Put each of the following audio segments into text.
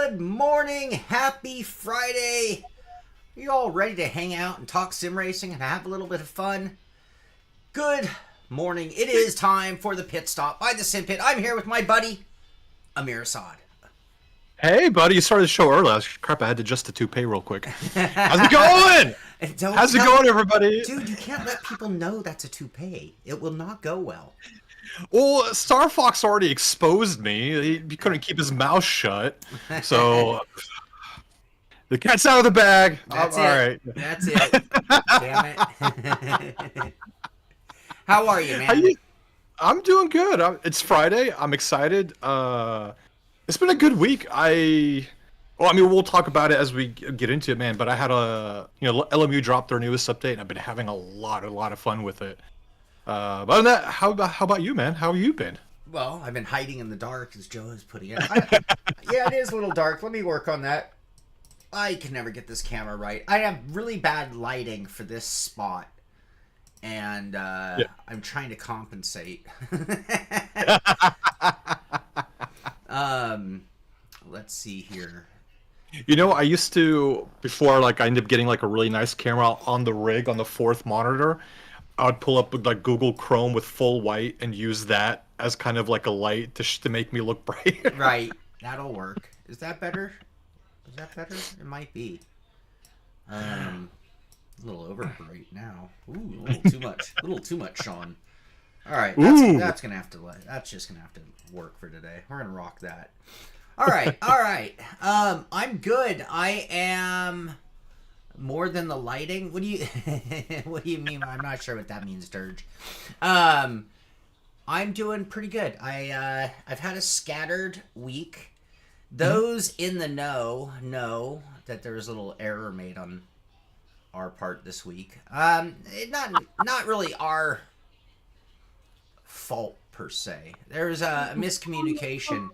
Good morning, happy Friday. Are you all ready to hang out and talk sim racing and have a little bit of fun? Good morning. It is time for the pit stop by the Sim Pit. I'm here with my buddy, Amir Assad. Hey, buddy, you started the show early. Crap, I had to adjust the toupee real quick. How's it going? How's it going, everybody? Dude, you can't let people know that's a toupee. It will not go well. Well, Star Fox already exposed me. He couldn't keep his mouth shut. So, the cat's out of the bag. That's all right. That's it. Damn it. How are you, man? I'm doing good. It's Friday. I'm excited. It's been a good week. We'll talk about it as we get into it, man. But I had LMU dropped their newest update, and I've been having a lot of fun with it. But other than that, how about you, man? How have you been? Well, I've been hiding in the dark, as Joe is putting it. Yeah, it is a little dark. Let me work on that. I can never get this camera right. I have really bad lighting for this spot, and I'm trying to compensate. Let's see here. I used to, before I ended up getting a really nice camera on the rig on the fourth monitor, I would pull up Google Chrome with full white and use that as kind of a light to make me look bright. Right, that'll work. Is that better? Is that better? It might be. A little over bright now. Ooh, a little too much. A little too much, Sean. All right, that's gonna have to. That's just gonna have to work for today. We're gonna rock that. All right. I'm good. I am more than the lighting. What do you what do you mean? I'm not sure what that means, Dirge. I'm doing pretty good. I've had a scattered week. Those in the know that there was a little error made on our part this week. Not really our fault per se. There was a miscommunication.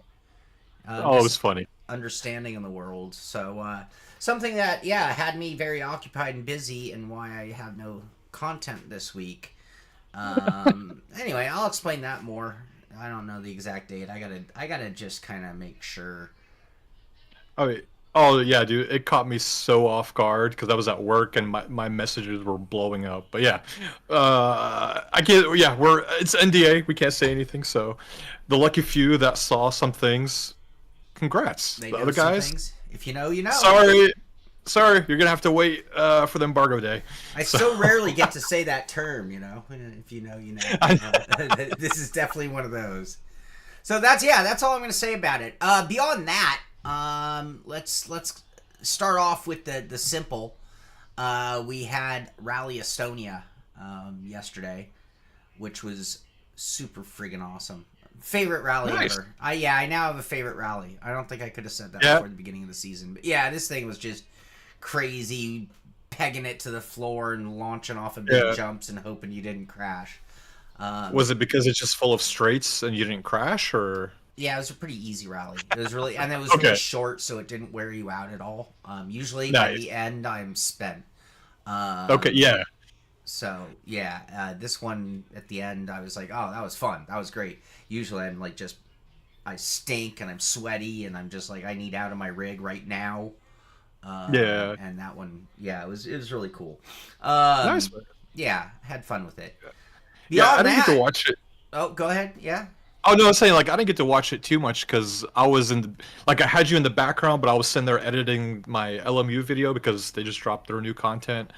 It was funny. Understanding in the world. So something that had me very occupied and busy, and why I have no content this week. Anyway, I'll explain that more. I don't know the exact date. I gotta just kind of make sure. Oh yeah, dude! It caught me so off guard because I was at work and my messages were blowing up. But yeah, I can't. Yeah, it's NDA. We can't say anything. So, the lucky few that saw some things, congrats. They the know other some guys. Things. If you know, you know. Sorry, you're gonna have to wait for the embargo day. I so rarely get to say that term, If you know, you know. This is definitely one of those. So that's all I'm gonna say about it. Beyond that, let's start off with the simple. We had Rally Estonia yesterday, which was super friggin' awesome. Favorite rally ever. I now have a favorite rally. I don't think I could have said that before the beginning of the season. But yeah, this thing was just crazy, pegging it to the floor and launching off of big jumps and hoping you didn't crash. Was it because it's just full of straights and you didn't crash, or? Yeah, it was a pretty easy rally. It was really, and it was really short, so it didn't wear you out at all. Usually by the end, I'm spent. So this one at the end, I was like, oh, that was fun. That was great. Usually I'm I stink and I'm sweaty and I'm just I need out of my rig right now. And that one, it was really cool. Nice. Yeah, had fun with it. I didn't get to watch it. Oh, go ahead. Yeah. Oh no, I was saying I didn't get to watch it too much because I was I had you in the background, but I was sitting there editing my LMU video because they just dropped their new content.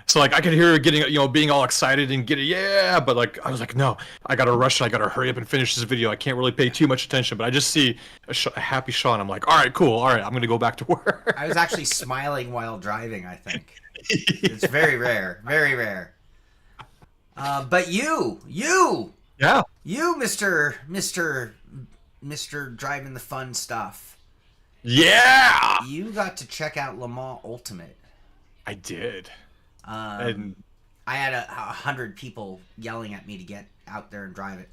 So I could hear her getting, being all excited and but I was like, no, I gotta rush and I gotta hurry up and finish this video. I can't really pay too much attention, but I just see a happy Sean. I'm like, all right, cool, all right, I'm gonna go back to work. I was actually smiling while driving. I think it's very rare, very rare. But you, Mister driving the fun stuff. Yeah, you got to check out Le Mans Ultimate. I did. And I had 100 people yelling at me to get out there and drive it.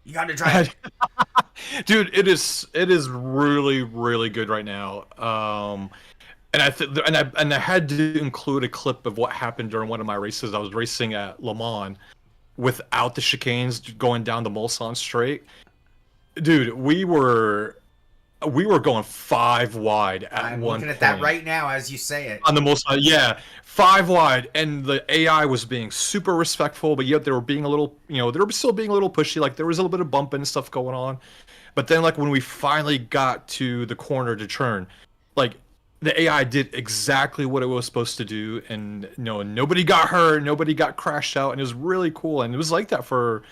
You got to drive it, dude. It is really, really good right now. And I had to include a clip of what happened during one of my races. I was racing at Le Mans without the chicanes going down the Mulsanne straight. Dude, we were we were going 5 wide at I'm one looking at point. that right now as you say it. On the most, yeah, 5 wide, and the AI was being super respectful, but yet they were being a little, they were still being a little pushy. Like there was a little bit of bumping and stuff going on, but then like when we finally got to the corner to turn, like the AI did exactly what it was supposed to do, and nobody got hurt, nobody got crashed out, and it was really cool. And it was like that for,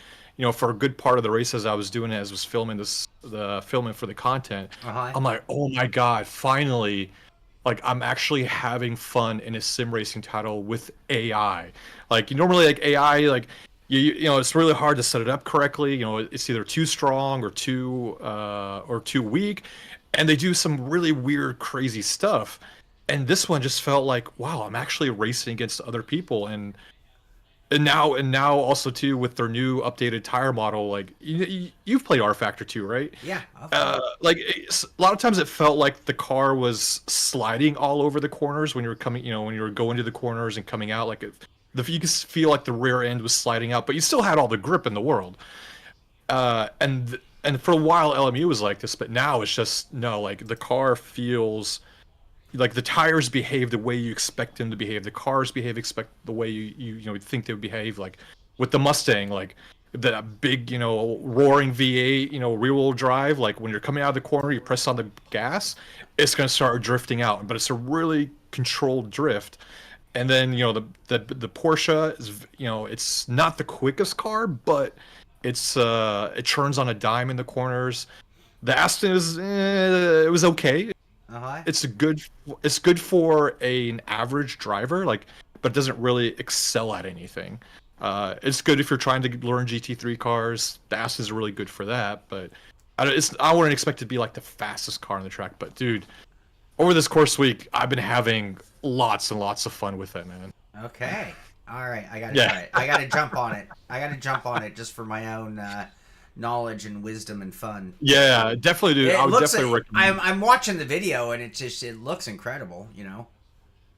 for a good part of the race as I was doing it, as I was filming for the content. Uh-huh. I'm like, oh my god, finally. Like I'm actually having fun in a sim racing title with AI. Like normally, like AI, like it's really hard to set it up correctly. It's either too strong or too weak, and they do some really weird, crazy stuff. And this one just felt like, wow, I'm actually racing against other people, and now also too with their new updated tire model. Like you've played R Factor 2, right? Yeah. Like a lot of times it felt like the car was sliding all over the corners when you were coming, when you were going to the corners and coming out. Like you could feel like the rear end was sliding out, but you still had all the grip in the world. And for a while LMU was like this, but now it's just no. Like the car feels like the tires behave the way you expect them to behave. The cars expect the way you think they would behave. Like with the Mustang, like that big roaring V8 rear wheel drive. Like when you're coming out of the corner, you press on the gas, it's gonna start drifting out. But it's a really controlled drift. And then the Porsche is it's not the quickest car, but it turns on a dime in the corners. The Aston it was okay. Uh-huh. It's good for an average driver, like, but it doesn't really excel at anything. It's good if you're trying to learn GT3 cars. The Aston is really good for that, but I wouldn't expect it to be like the fastest car on the track. But dude, over this course week, I've been having lots and lots of fun with it, man. Okay. All right. I gotta try it. I gotta jump on it. I gotta jump on it just for my own knowledge and wisdom and fun. Yeah, definitely, dude. I would definitely recommend. I'm watching the video and it looks incredible.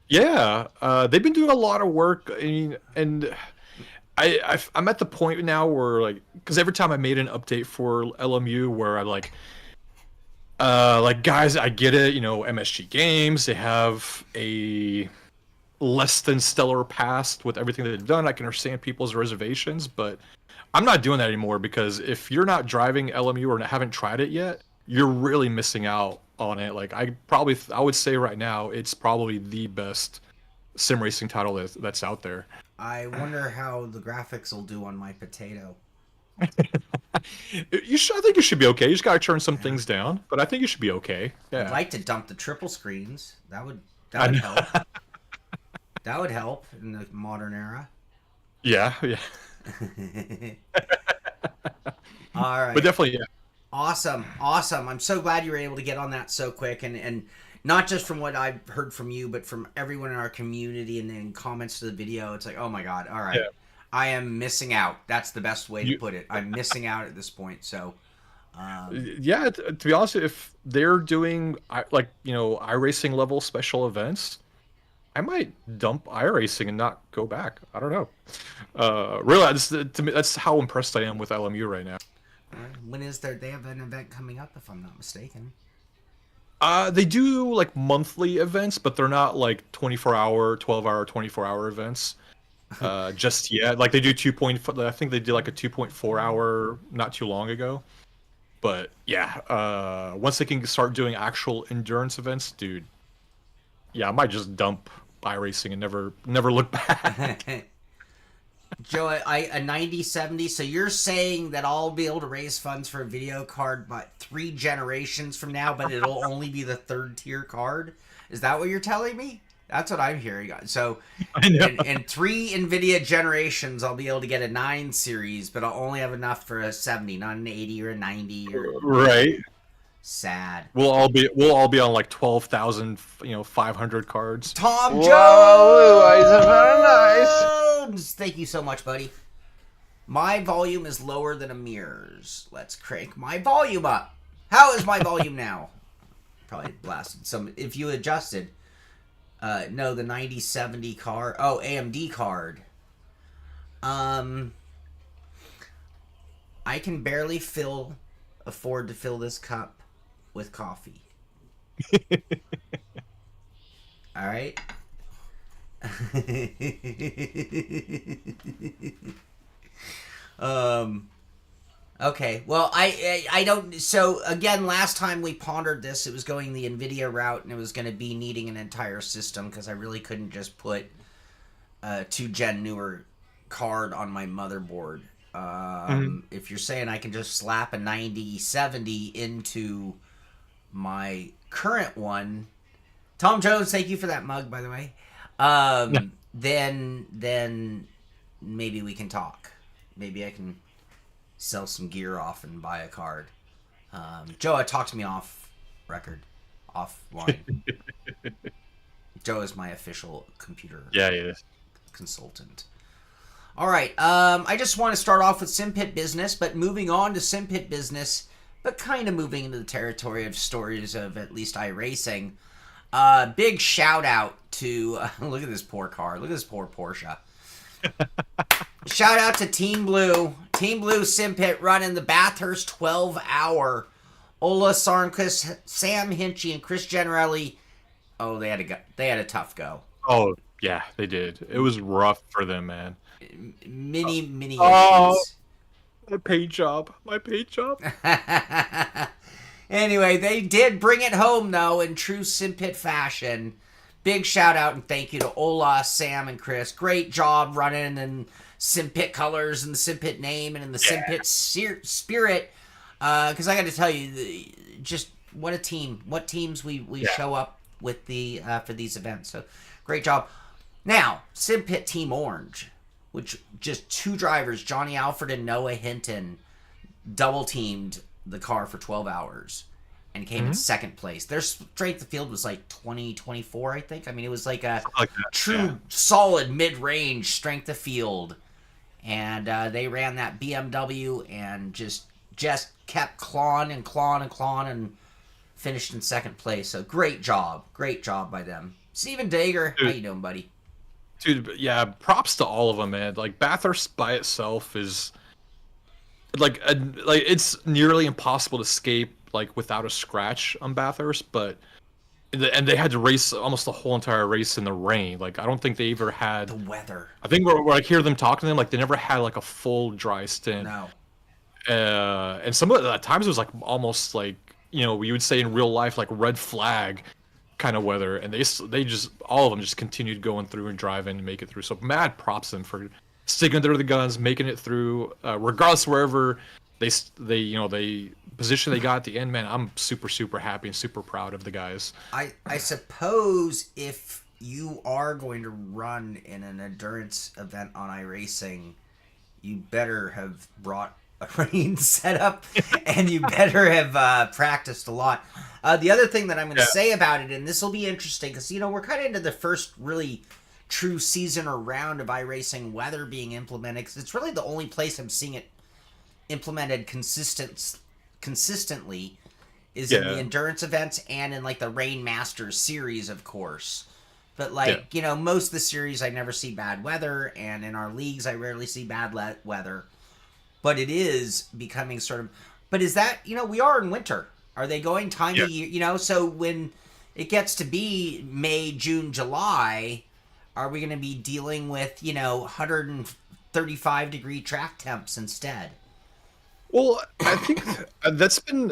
Yeah, they've been doing a lot of work. I mean, and I'm at the point now where like, because every time I made an update for LMU, where I like guys, I get it. MSG Games, they have a less than stellar past with everything that they've done. I can understand people's reservations, but I'm not doing that anymore, because if you're not driving LMU or haven't tried it yet, you're really missing out on it. Like I would say right now, it's probably the best sim racing title that's out there. I wonder how the graphics will do on my potato. I think you should be okay. You just gotta turn some things down, but I think you should be okay. Yeah. I'd like to dump the triple screens. That would help. That would help in the modern era. Yeah. All right. But definitely, yeah. Awesome. I'm so glad you were able to get on that so quick, and not just from what I've heard from you, but from everyone in our community and in comments to the video. It's like, oh my god, all right. Yeah. I am missing out. That's the best way to put it. I'm missing out at this point. So, yeah, to be honest, if they're doing iRacing level special events, I might dump iRacing and not go back. I don't know. Really, to me, that's how impressed I am with LMU right now. When is there? They have an event coming up, if I'm not mistaken. They do like monthly events, but they're not like 24-hour, 12-hour, 24-hour events. Just yet. Like they do I think they did like a 2.4 hour not too long ago. But yeah, once they can start doing actual endurance events, dude. Yeah, I might just dump iRacing and never look back. Joe, a 9070. So you're saying that I'll be able to raise funds for a video card, but 3 generations from now, but it'll only be the 3rd tier card? Is that what you're telling me? That's what I'm hearing. So in 3 NVIDIA generations, I'll be able to get a 9 series, but I'll only have enough for a 70, not an 80 or a 90. Right. Sad. We'll all be on like 12,500 cards. Tom Jones. Whoa, very nice. Thank you so much, buddy. My volume is lower than Amir's. Let's crank my volume up. How is my volume now? Probably blasted some. If you adjusted, no, the 9070 card. Oh, AMD card. I can barely afford to fill this cup. with coffee. All right. Okay. Well, I don't. So again, last time we pondered this, it was going the NVIDIA route, and it was going to be needing an entire system because I really couldn't just put a 2-gen newer card on my motherboard. If you're saying I can just slap a 9070 into my current one, Tom Jones, thank you for that mug, by the way. Then maybe we can talk. Maybe I can sell some gear off and buy a card. Joe, talk to me off record, offline. Joe is my official computer consultant. All right. I just want to start off with SimPit business, but moving on to SimPit business, but kind of moving into the territory of stories of at least iRacing. Big shout out to look at this poor car. Look at this poor Porsche. Shout out to Team Blue SimPit running the Bathurst 12-hour. Ola Sarnquist, Sam Hinchy, and Chris Generelli. Oh, they had a tough go. Oh yeah, they did. It was rough for them, man. Many issues. My paint job. Anyway, they did bring it home, though, in true SimPit fashion. Big shout out and thank you to Ola, Sam, and Chris. Great job running in SimPit colors and the SimPit name and in the SimPit spirit. Because I got to tell you, just what a team. What teams we show up with the for these events. So great job. Now, SimPit Team Orange, which just 2 drivers, Johnny Alford and Noah Hinton, double teamed the car for 12 hours and came in second place. Their strength of field was like 20-24, I think. I mean, it was like a solid mid-range strength of field. And they ran that BMW and just kept clawing and finished in second place. So great job by them. Steven Dager, how you doing, buddy? Dude, yeah, props to all of them, man. Like Bathurst by itself is like it's nearly impossible to escape like without a scratch on Bathurst, but and they had to race almost the whole entire race in the rain. Like I don't think they ever had the weather. I think where I hear them talking to them, like they never had like a full dry stint. No. And some of the times it was like almost like, you know, we would say in real life like red flag kind of weather, and they just all of them just continued going through and driving and make it through. So mad props to them for sticking to the guns, making it through, regardless wherever they position they got at the end. Man, I'm super happy and super proud of the guys. I suppose if you are going to run in an endurance event on iRacing, you better have brought a rain setup and you better have practiced a lot. The other thing that I'm going to say about it, and this will be interesting because, you know, we're kind of into the first really true season or round of iRacing weather being implemented, because it's really the only place I'm seeing it implemented consistently is in the endurance events and in like the Rain Masters series, of course. But like, you know, most of the series I never see bad weather, and in our leagues I rarely see bad weather. But it is becoming sort of... But is that... You know, we are in winter. Are they going time of year? You know, so when it gets to be May, June, July, are we going to be dealing with, you know, 135-degree track temps instead? Well, I think that's been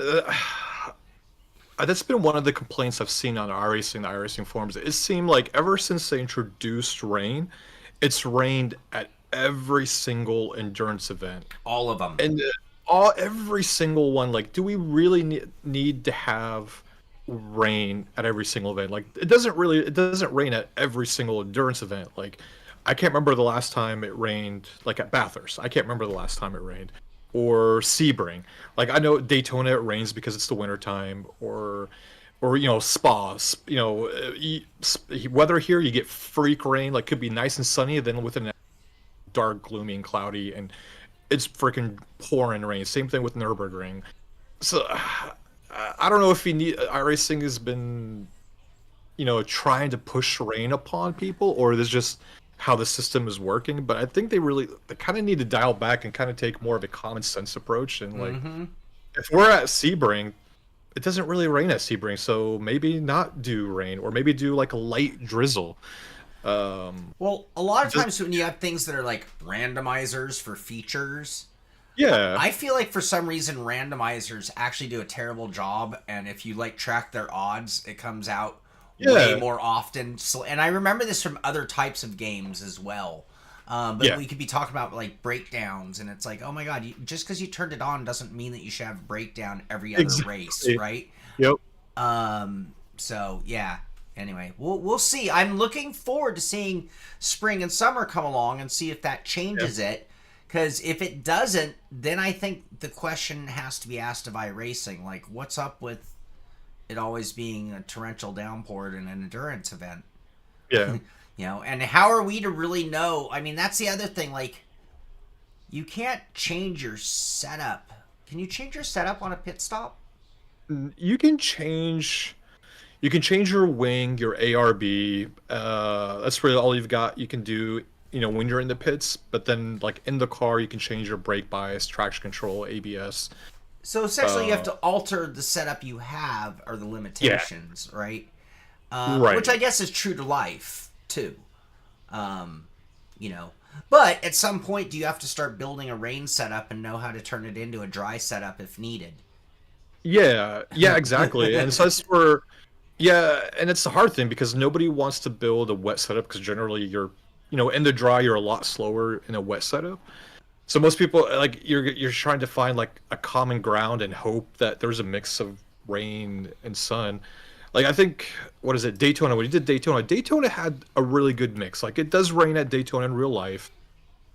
one of the complaints I've seen on the iRacing forums. It seemed like ever since they introduced rain, it's rained at every single endurance event, all of them, and every single one. Like, do we really need to have rain at every single event? Like, it doesn't rain at every single endurance event. Like, I can't remember the last time it rained, like at Bathurst. I can't remember the last time it rained, or Sebring. Like, I know Daytona it rains because it's the winter time, or you know, Spa. You know, weather here, you get freak rain. Like, could be nice and sunny, and then within dark, gloomy, and cloudy, and it's freaking pouring rain. Same thing with Nürburgring. So I don't know if iRacing has been, you know, trying to push rain upon people, or there's just how the system is working. But I think they kind of need to dial back and kind of take more of a common sense approach. And like, if we're at Sebring, it doesn't really rain at Sebring, so maybe not do rain, or maybe do like a light drizzle. Well, a lot of Just times when you have things that are like randomizers for features, yeah, I feel like for some reason randomizers actually do a terrible job, and if you like track their odds, it comes out way yeah, more often. So, and I remember this from other types of games as well. But yeah, we could be talking about like breakdowns, and it's like, oh my god, just because you turned it on doesn't mean that you should have breakdown every other race, exactly. right? Yep. So yeah. Anyway, we'll see. I'm looking forward to seeing spring and summer come along and see if that changes it. Because if it doesn't, then I think the question has to be asked of iRacing, like, what's up with it always being a torrential downpour in an endurance event? Yeah. And how are we to really know? I mean, that's the other thing. Like, you can't change your setup. Can you change your setup on a pit stop? You can change. You can change your wing, your ARB. That's really all you've got. You can do, when you're in the pits. But then, like in the car, you can change your brake bias, traction control, ABS. So essentially, you have Uh, to alter the setup you have or the yeah. limitations, right? Right. Which I guess is true to life too. Um, you know, but at some point, do you have to start building a rain setup and know how to turn it into a dry setup if needed? Yeah. Yeah. Exactly. And so that's where. Yeah, and it's the hard thing because nobody wants to build a wet setup because generally you're, in the dry you're a lot slower in a wet setup. So most people like you're trying to find like a common ground and hope that there's a mix of rain and sun. Like I think what is it, Daytona, when you did Daytona had a really good mix. Like it does rain at Daytona in real life.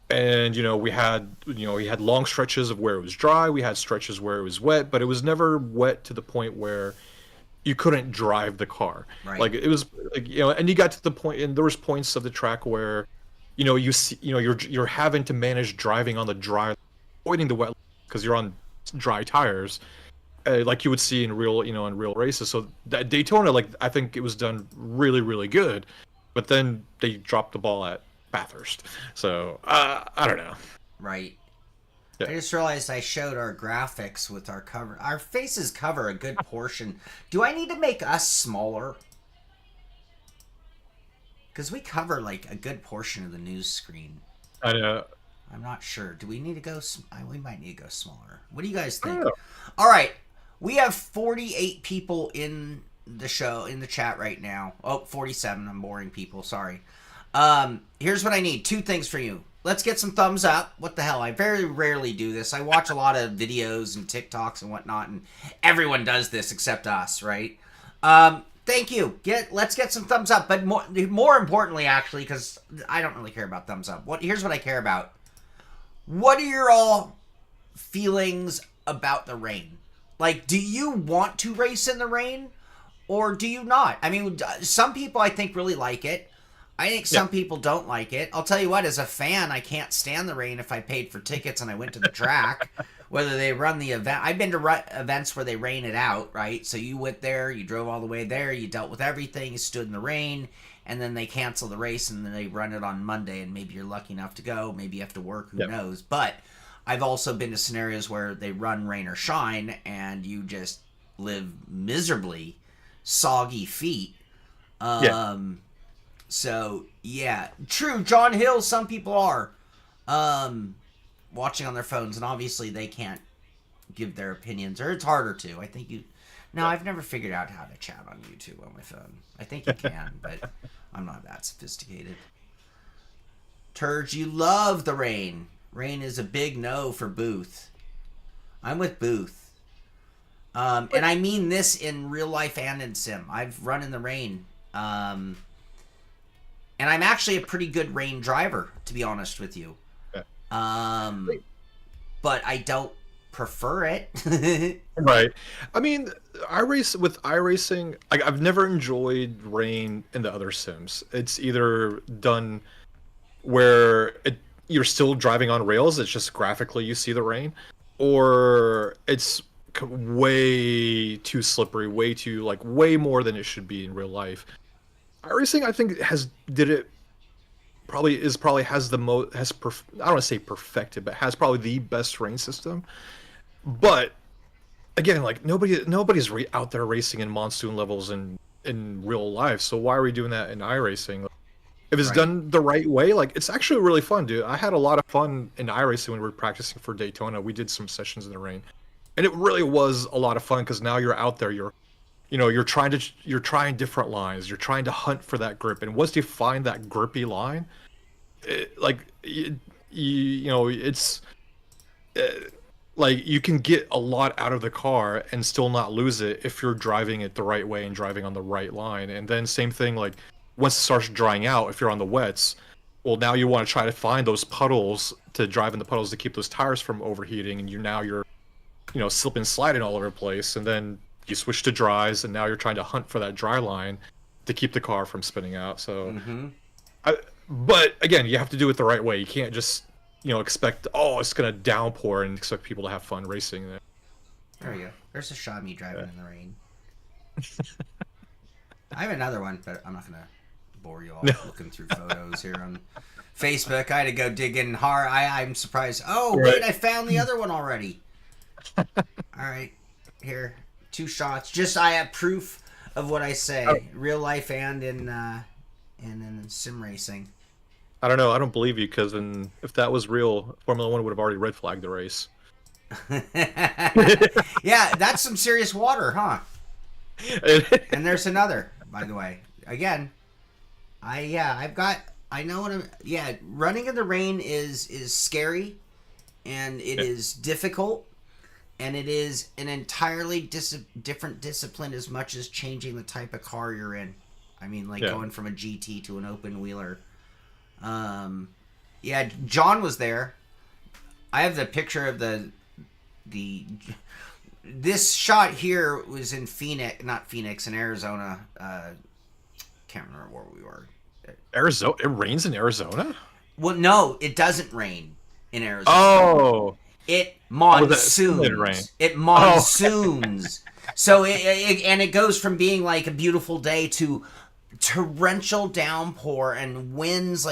And we had long stretches of where it was dry, we had stretches where it was wet, but it was never wet to the point where you couldn't drive the car. Right. Like it was like and you got to the point, and there was points of the track where you see you're having to manage driving on the dry, avoiding the wet because you're on dry tires, like you would see in real races. So that Daytona, like I think it was done really really good, but then they dropped the ball at Bathurst. So I don't know. Right. Yeah. I just realized I showed our graphics with our cover. Our faces cover a good portion. Do I need to make us smaller? Because we cover like a good portion of the news screen. I know. I'm not sure. Do we need to go? We might need to go smaller. What do you guys I think? don't know. All right, we have 48 people in the show in the chat right now. Oh, 47. I'm boring people. Sorry. Here's what I need. Two things for you. Let's get some thumbs up. What the hell? I very rarely do this. I watch a lot of videos and TikToks and whatnot, and everyone does this except us, right? Thank you. Let's get some thumbs up. But more importantly, actually, because I don't really care about thumbs up. Here's what I care about. What are your all feelings about the rain? Like, do you want to race in the rain, or do you not? I mean, some people I think really like it. I think some people don't like it. I'll tell you what, as a fan, I can't stand the rain if I paid for tickets and I went to the track. Whether they run the event. I've been to events where they rain it out, right? So you went there, you drove all the way there, you dealt with everything, you stood in the rain, and then they cancel the race and then they run it on Monday, and maybe you're lucky enough to go. Maybe you have to work, who knows. But I've also been to scenarios where they run rain or shine, and you just live miserably, soggy feet. So, yeah. True, John Hill, some people are watching on their phones, and obviously they can't give their opinions, or it's harder to. I think you... No, I've never figured out how to chat on YouTube on my phone. I think you can, but I'm not that sophisticated. Turge, you love the rain. Rain is a big no for Booth. I'm with Booth. And I mean this in real life and in sim. I've run in the rain. And I'm actually a pretty good rain driver, to be honest with you. But I don't prefer it. Right. I mean, iRacing, I've never enjoyed rain in the other sims. It's either done where you're still driving on rails, it's just graphically you see the rain, or it's way too slippery, way more than it should be in real life. iRacing, I think, probably has the most, I don't want to say perfected, but has probably the best rain system. But again, like nobody's out there racing in monsoon levels in real life. So why are we doing that in iRacing? Like, if it's Right. done the right way, like it's actually really fun, dude. I had a lot of fun in iRacing when we were practicing for Daytona. We did some sessions in the rain, and it really was a lot of fun because now you're out there, you're trying different lines, you're trying to hunt for that grip, and once you find that grippy line, it's uh, like you can get a lot out of the car and still not lose it if you're driving it the right way and driving on the right line. And then same thing, like once it starts drying out, if you're on the wets, well, now you want to try to find those puddles to drive in the puddles to keep those tires from overheating, and you're slip and sliding all over the place. And then you switch to dries, and now you're trying to hunt for that dry line to keep the car from spinning out. So but again, you have to do it the right way. You can't just expect, oh, it's gonna downpour and expect people to have fun racing there. There you go. There's a shot of me driving in the rain. I have another one, but I'm not gonna bore you all looking through photos here on Facebook. I had to go dig in hard. I'm surprised. Oh wait, I found the other one already. All right, here, 2 shots. Just I have proof of what I say, real life and in sim racing. I don't know. I don't believe you, because if that was real, Formula One would have already red flagged the race. Yeah, that's some serious water, huh? And there's another, by the way. Again, I know what I'm. Yeah, running in the rain is scary, and it is difficult, and it is an entirely different discipline as much as changing the type of car you're in. I mean, like going from a GT to an open wheeler. Yeah, John was there. I have the picture of this shot here was in in Arizona. Can't remember where we were. Arizona? It rains in Arizona? Well, no, it doesn't rain in Arizona. Oh, it monsoons. It monsoons. So it goes from being like a beautiful day to torrential downpour and winds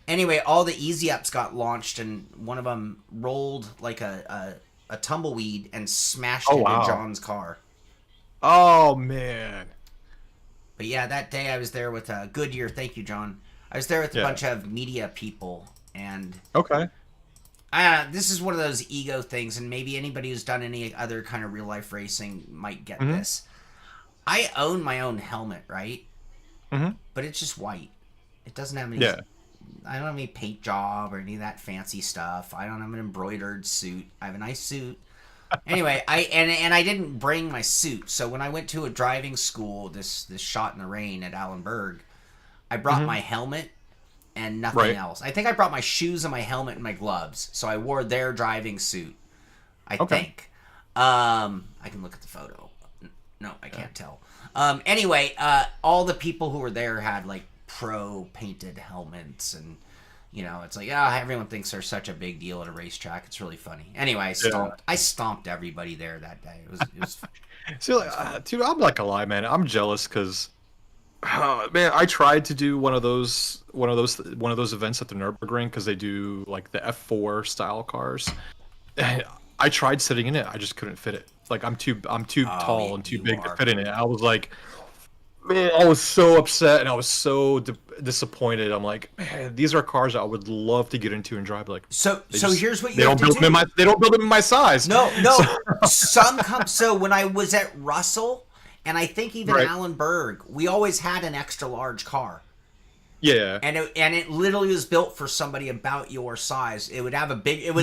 anyway, all the easy ups got launched, and one of them rolled like a tumbleweed and smashed into John's car. Oh man. But yeah, that day I was there with Goodyear. Thank you, John. I was there with a bunch of media people, and this is one of those ego things, and maybe anybody who's done any other kind of real life racing might get this. I own my own helmet, right? But it's just white. It doesn't have any. I don't have any paint job or any of that fancy stuff. I don't have an embroidered suit. I have a nice suit. Anyway, I didn't bring my suit. So when I went to a driving school, this shot in the rain at Allenberg, I brought my helmet and nothing else. I think I brought my shoes and my helmet and my gloves. So I wore their driving suit. I think. I can look at the photo. No, I can't tell. Anyway, all the people who were there had like pro painted helmets, and it's like, everyone thinks they're such a big deal at a racetrack. It's really funny. Anyway, I stomped everybody there that day. It was See, dude, I'm not gonna lie, man. I'm jealous because, man, I tried to do one of those events at the Nürburgring because they do like the F4 style cars. And I tried sitting in it. I just couldn't fit it. Like I'm too tall and too big to fit in it. I was like, man, I was so upset and I was so disappointed. I'm like, man, these are cars I would love to get into and drive. Like, here's what they don't build them in my size. No. So when I was at Russell, and I think even Allenberg, we always had an extra large car. Yeah. And it literally was built for somebody about your size. It would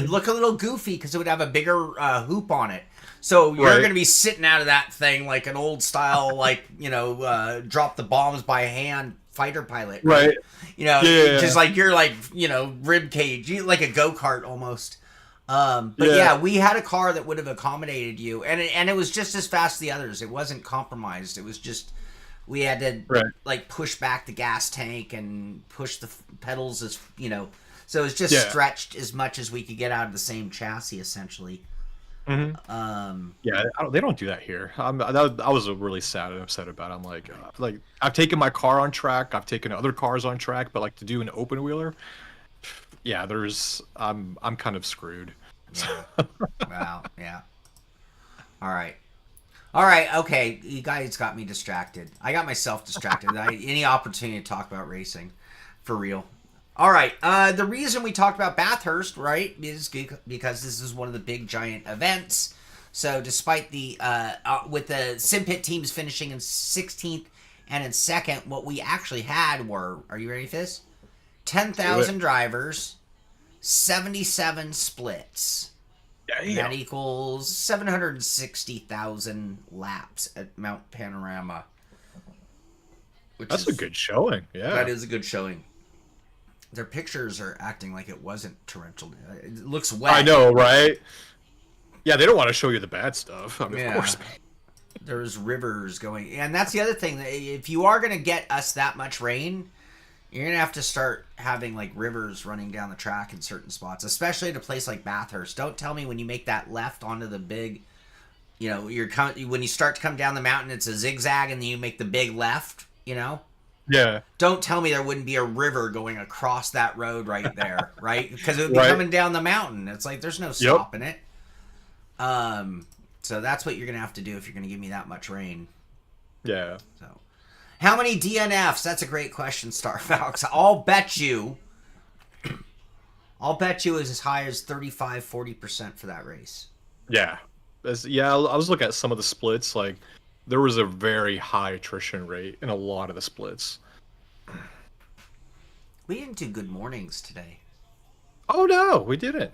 look a little goofy because it would have a bigger hoop on it. So you're going to be sitting out of that thing like an old style, like, drop the bombs by hand fighter pilot. Right. Just like you're like, rib cage, like a go-kart almost. But we had a car that would have accommodated you. And it was just as fast as the others. It wasn't compromised. It was just, we had to like push back the gas tank and push the pedals so it was just stretched as much as we could get out of the same chassis essentially. They don't do that here. I was really sad and upset about it. I'm like I've taken my car on track, I've taken other cars on track, but like to do an open wheeler, I'm kind of screwed. Yeah. Wow. Yeah. All right. All right. Okay. You guys got me distracted. I got myself distracted. Any opportunity to talk about racing, for real. All right. The reason we talked about Bathurst, right, is because this is one of the big giant events. So despite the with the SimPit teams finishing in 16th and in second, what we actually had were, are you ready for this? 10,000 drivers, 77 splits. Damn. That equals 760,000 laps at Mount Panorama. That's a good showing. Yeah. That is a good showing. Their pictures are acting like it wasn't torrential. It looks wet. I know, right? Yeah, they don't want to show you the bad stuff. I mean, of course. There's rivers going. And that's the other thing. If you are going to get us that much rain, you're going to have to start having like rivers running down the track in certain spots, especially at a place like Bathurst. Don't tell me when you make that left onto the big, you know, when you start to come down the mountain, it's a zigzag and then you make the big left, you know? Yeah. Don't tell me there wouldn't be a river going across that road right there, right? Because it would be coming down the mountain. It's like there's no stopping it. So that's what you're going to have to do if you're going to give me that much rain. Yeah. So, how many DNFs? That's a great question, Starfox. I'll bet you is as high as 35-40% for that race. Yeah. I was looking at some of the splits. Like, there was a very high attrition rate in a lot of the splits. We didn't do good mornings today. Oh no, we didn't.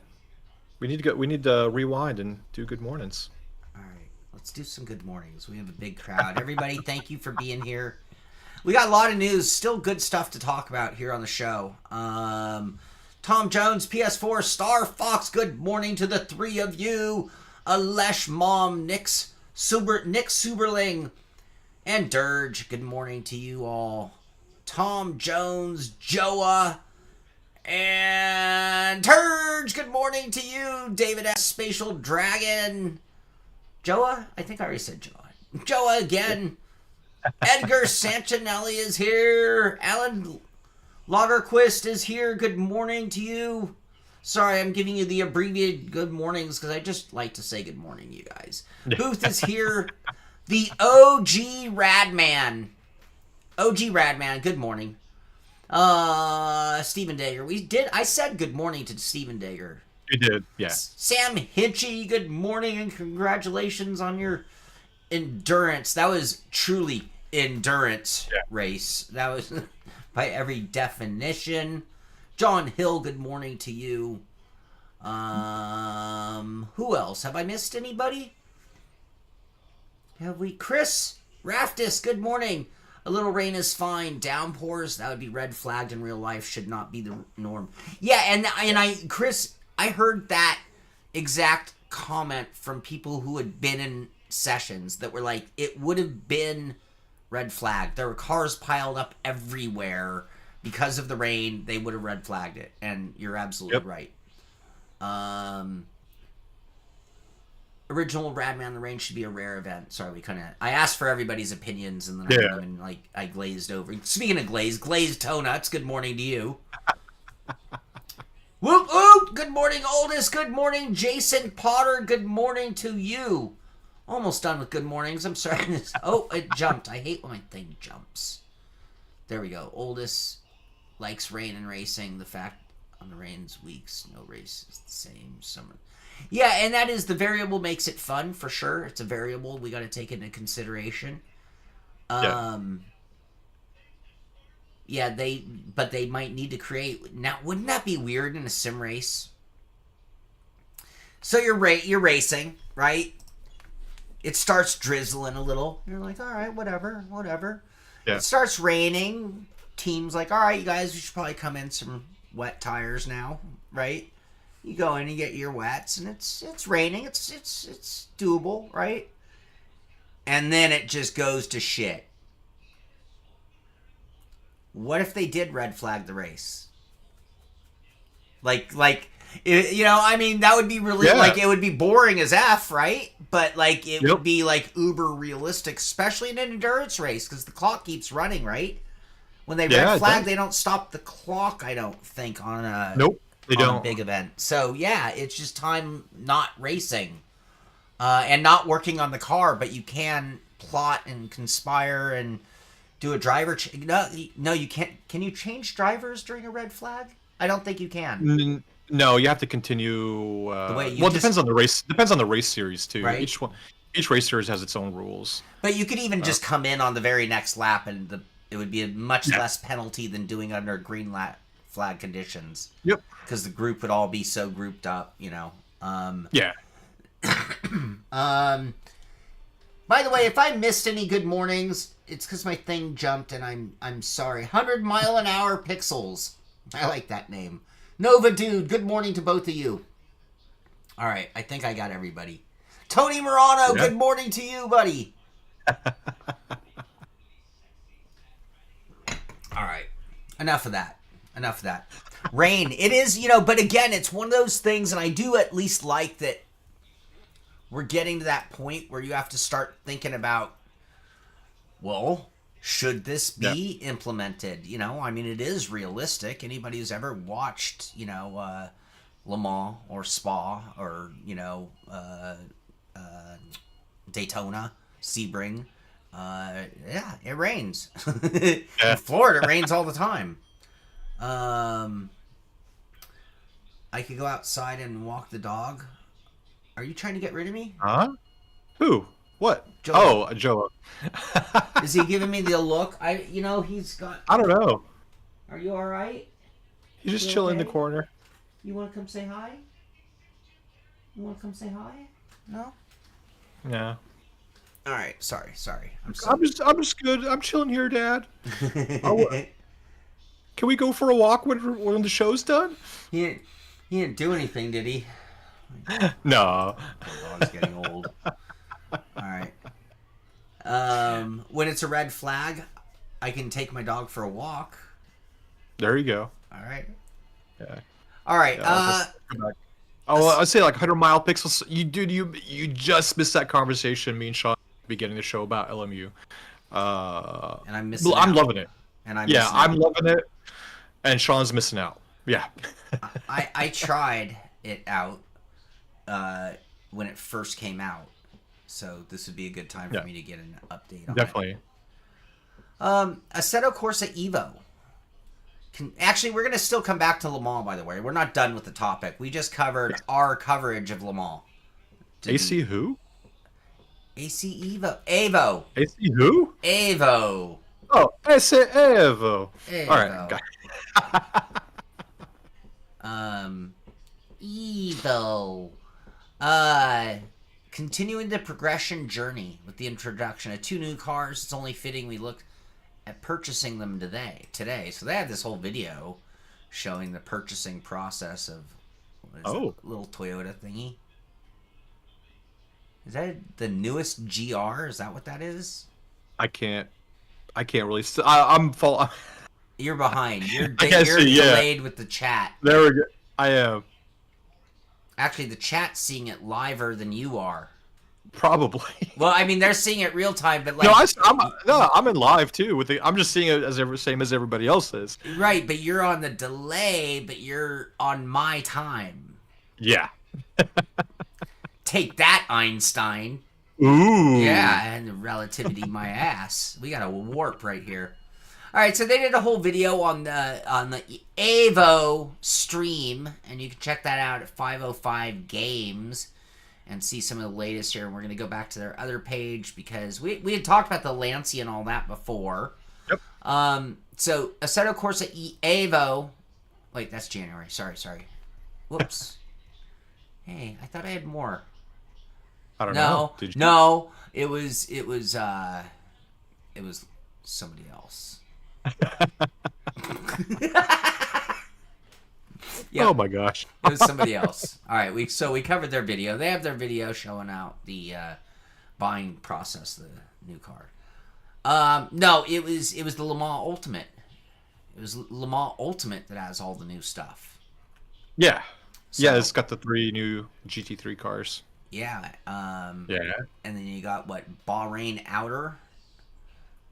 We need to rewind and do good mornings. All right, let's do some good mornings. We have a big crowd. Everybody, thank you for being here. We got a lot of news, still good stuff to talk about here on the show. Tom Jones, PS4, Star Fox, good morning to the three of you. Alesh Mom, Nick Suberling, and Dirge, good morning to you all. Tom Jones, Joa, and Turge, good morning to you. David S. Spatial Dragon. Joa? I think I already said Joa. Joa again. Edgar Santinelli is here. Alan Lagerquist is here. Good morning to you. Sorry, I'm giving you the abbreviated good mornings because I just like to say good morning, you guys. Booth is here. The OG Radman. OG Radman, good morning. Stephen Dager. I said good morning to Stephen Dager. You did, yeah. Sam Hinchy, good morning and congratulations on your endurance. That was truly endurance race. That was by every definition. John Hill, good morning to you. Who else? Have I missed anybody? Have we? Chris Raftis, good morning. A little rain is fine. Downpours, that would be red flagged in real life, should not be the norm. Yeah, and Chris, I heard that exact comment from people who had been in sessions that were like, it would have been red flagged. There were cars piled up everywhere. Because of the rain, they would have red flagged it. And you're absolutely right. Original Radman the Rain should be a rare event. Sorry, I asked for everybody's opinions and then I glazed over. Speaking of glazed toe nuts, good morning to you. Whoop whoop! Good morning, Oldest. Good morning, Jason Potter. Good morning to you. Almost done with good mornings. I'm sorry. Oh, it jumped. I hate when my thing jumps. There we go. Oldest likes rain and racing. The fact on the rain's weeks, no race is the same summer. Yeah, and that is the variable makes it fun for sure. It's a variable we got to take into consideration. Yeah, they might need to create now. Wouldn't that be weird in a sim race? So you're racing, right? It starts drizzling a little. You're like, all right, whatever. Yeah. It starts raining. Team's like, all right, you guys, we should probably come in some wet tires now, right? You go in and get your wets, and it's raining. It's doable, right? And then it just goes to shit. What if they did red flag the race? Like, I mean, that would be really, it would be boring as F, right? But, it would be, uber realistic, especially in an endurance race, because the clock keeps running, right? When they red flag, they don't stop the clock, I don't think, on a... Nope, they don't. A big event. So, yeah, it's just time not racing. and not working on the car, but you can plot and conspire and do a driver. No, you can't. Can you change drivers during a red flag? I don't think you can. No, you have to continue. It depends on the race. Depends on the race series too. Right? Each race series has its own rules. But you could even just come in on the very next lap, and it would be a much less penalty than doing under green flag conditions. Yep. Because the group would all be so grouped up, Yeah. By the way, if I missed any good mornings, it's because my thing jumped, and I'm sorry. 100-mile-an-hour pixels. I like that name. Nova Dude, good morning to both of you. All right, I think I got everybody. Tony Morano, good morning to you, buddy. All right, enough of that. Rain, it is, but again, it's one of those things, and I do at least like that we're getting to that point where you have to start thinking about, well, should this be implemented? I mean, it is realistic. Anybody who's ever watched, Le Mans or Spa or, Daytona, Sebring, it rains. In Florida, it rains all the time. I could go outside and walk the dog. Are you trying to get rid of me? Huh? Who? What? Joe. Oh, Joe. Is he giving me the look? He's got... I don't know. Are you all right? He's just chilling in the corner. You want to come say hi? No? Yeah. All right. Sorry. I'm just good. I'm chilling here, Dad. Can we go for a walk when the show's done? He didn't do anything, did he? No. The dog's getting old. All right. When it's a red flag, I can take my dog for a walk. There you go. All right. Yeah. All right. I'd say like 100-mile pixels. You just missed that conversation. Me and Sean beginning the show about LMU. And I'm missing. I'm loving it. And I'm loving it. And Sean's missing out. Yeah. I tried it out when it first came out, so this would be a good time for me to get an update on Definitely. Assetto Corsa Evo. Actually, we're going to still come back to Le Mans, by the way. We're not done with the topic. We just covered our coverage of Le Mans. AC who? AC Evo. Evo. AC who? Evo. Oh, AC Evo. All right. Evo. Continuing the progression journey with the introduction of 2 new cars. It's only fitting we look at purchasing them today. So they have this whole video showing the purchasing process of little Toyota thingy. Is that the newest GR? Is that what that is? I can't really. I'm full. You're behind. You're see, delayed with the chat. There we go. I am. Actually, the chat's seeing it liver than you are. Probably. Well, I mean, they're seeing it real time, but like... I'm in live too. I'm just seeing it as same as everybody else is. Right, but you're on the delay, but you're on my time. Yeah. Take that, Einstein. Ooh. Yeah, and relativity my ass. We got a warp right here. All right, so they did a whole video on the Evo stream, and you can check that out at 505 Games and see some of the latest here. And we're going to go back to their other page because we had talked about the Lancia and all that before. Yep. So Assetto Corsa Evo. Wait, that's January. Sorry. Whoops. Hey, I thought I had more. I don't know. Did you? No, it was somebody else. Yep. Oh my gosh. It was somebody else. All right, we covered their video. They have their video showing out the buying process of the new car. No, it was the Le Mans Ultimate. It was Le Mans Ultimate that has all the new stuff. Yeah. Yeah, it's got the 3 new GT3 cars. Yeah. Yeah. And then you got Bahrain Outer.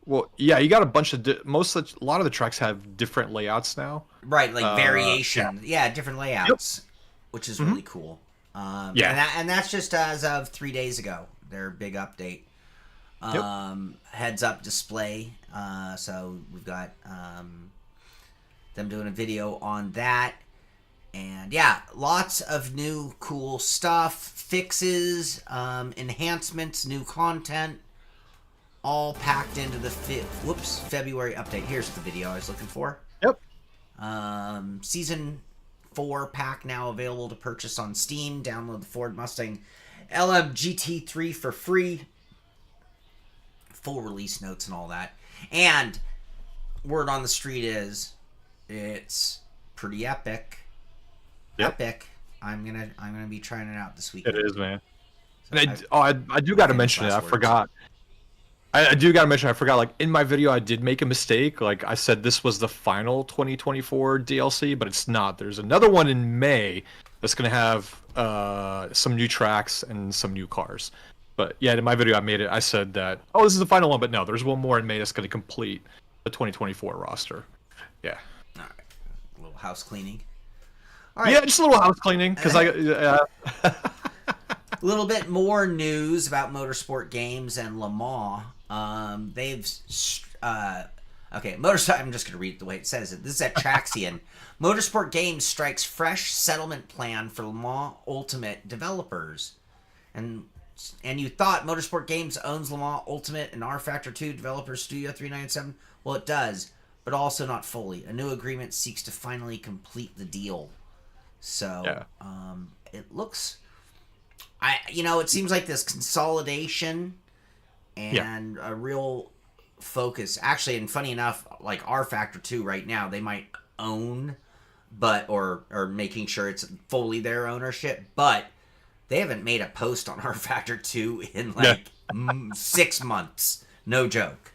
Well, yeah, you got a bunch of a lot of the tracks have different layouts now. Right, like variation. Yeah, different layouts, which is really cool. And that's just as of 3 days ago. Their big update. Heads up display. So we've got them doing a video on that. And yeah, lots of new cool stuff, fixes, enhancements, new content, all packed into the February update. Here's the video I was looking for. Yep. Season 4 pack now available to purchase on Steam. Download the Ford Mustang LMGT3 for free. Full release notes and all that. And word on the street is it's pretty epic. Yep. Epic. I'm gonna be trying it out this weekend. It is, man. So And I do got to mention it. I forgot. I do got to mention, I forgot, like, in my video, I did make a mistake. Like, I said this was the final 2024 DLC, but it's not. There's another one in May that's going to have some new tracks and some new cars. But, yeah, in my video, I said that, oh, this is the final one, but no, there's one more in May that's going to complete the 2024 roster. Yeah. All right. A little house cleaning. All right. Yeah, just a little house cleaning, because A little bit more news about Motorsport Games and Le Mans. I'm just going to read it the way it says it. This is at Traxian. Motorsport Games strikes fresh settlement plan for Le Mans Ultimate developers. And you thought Motorsport Games owns Le Mans Ultimate and R-Factor 2 developer Studio 397? Well, it does, but also not fully. A new agreement seeks to finally complete the deal. So, it looks... it seems like this consolidation and a real focus. Actually, and funny enough, like R-Factor 2 right now, they might own, or making sure it's fully their ownership, but they haven't made a post on R-Factor 2 in 6 months. No joke.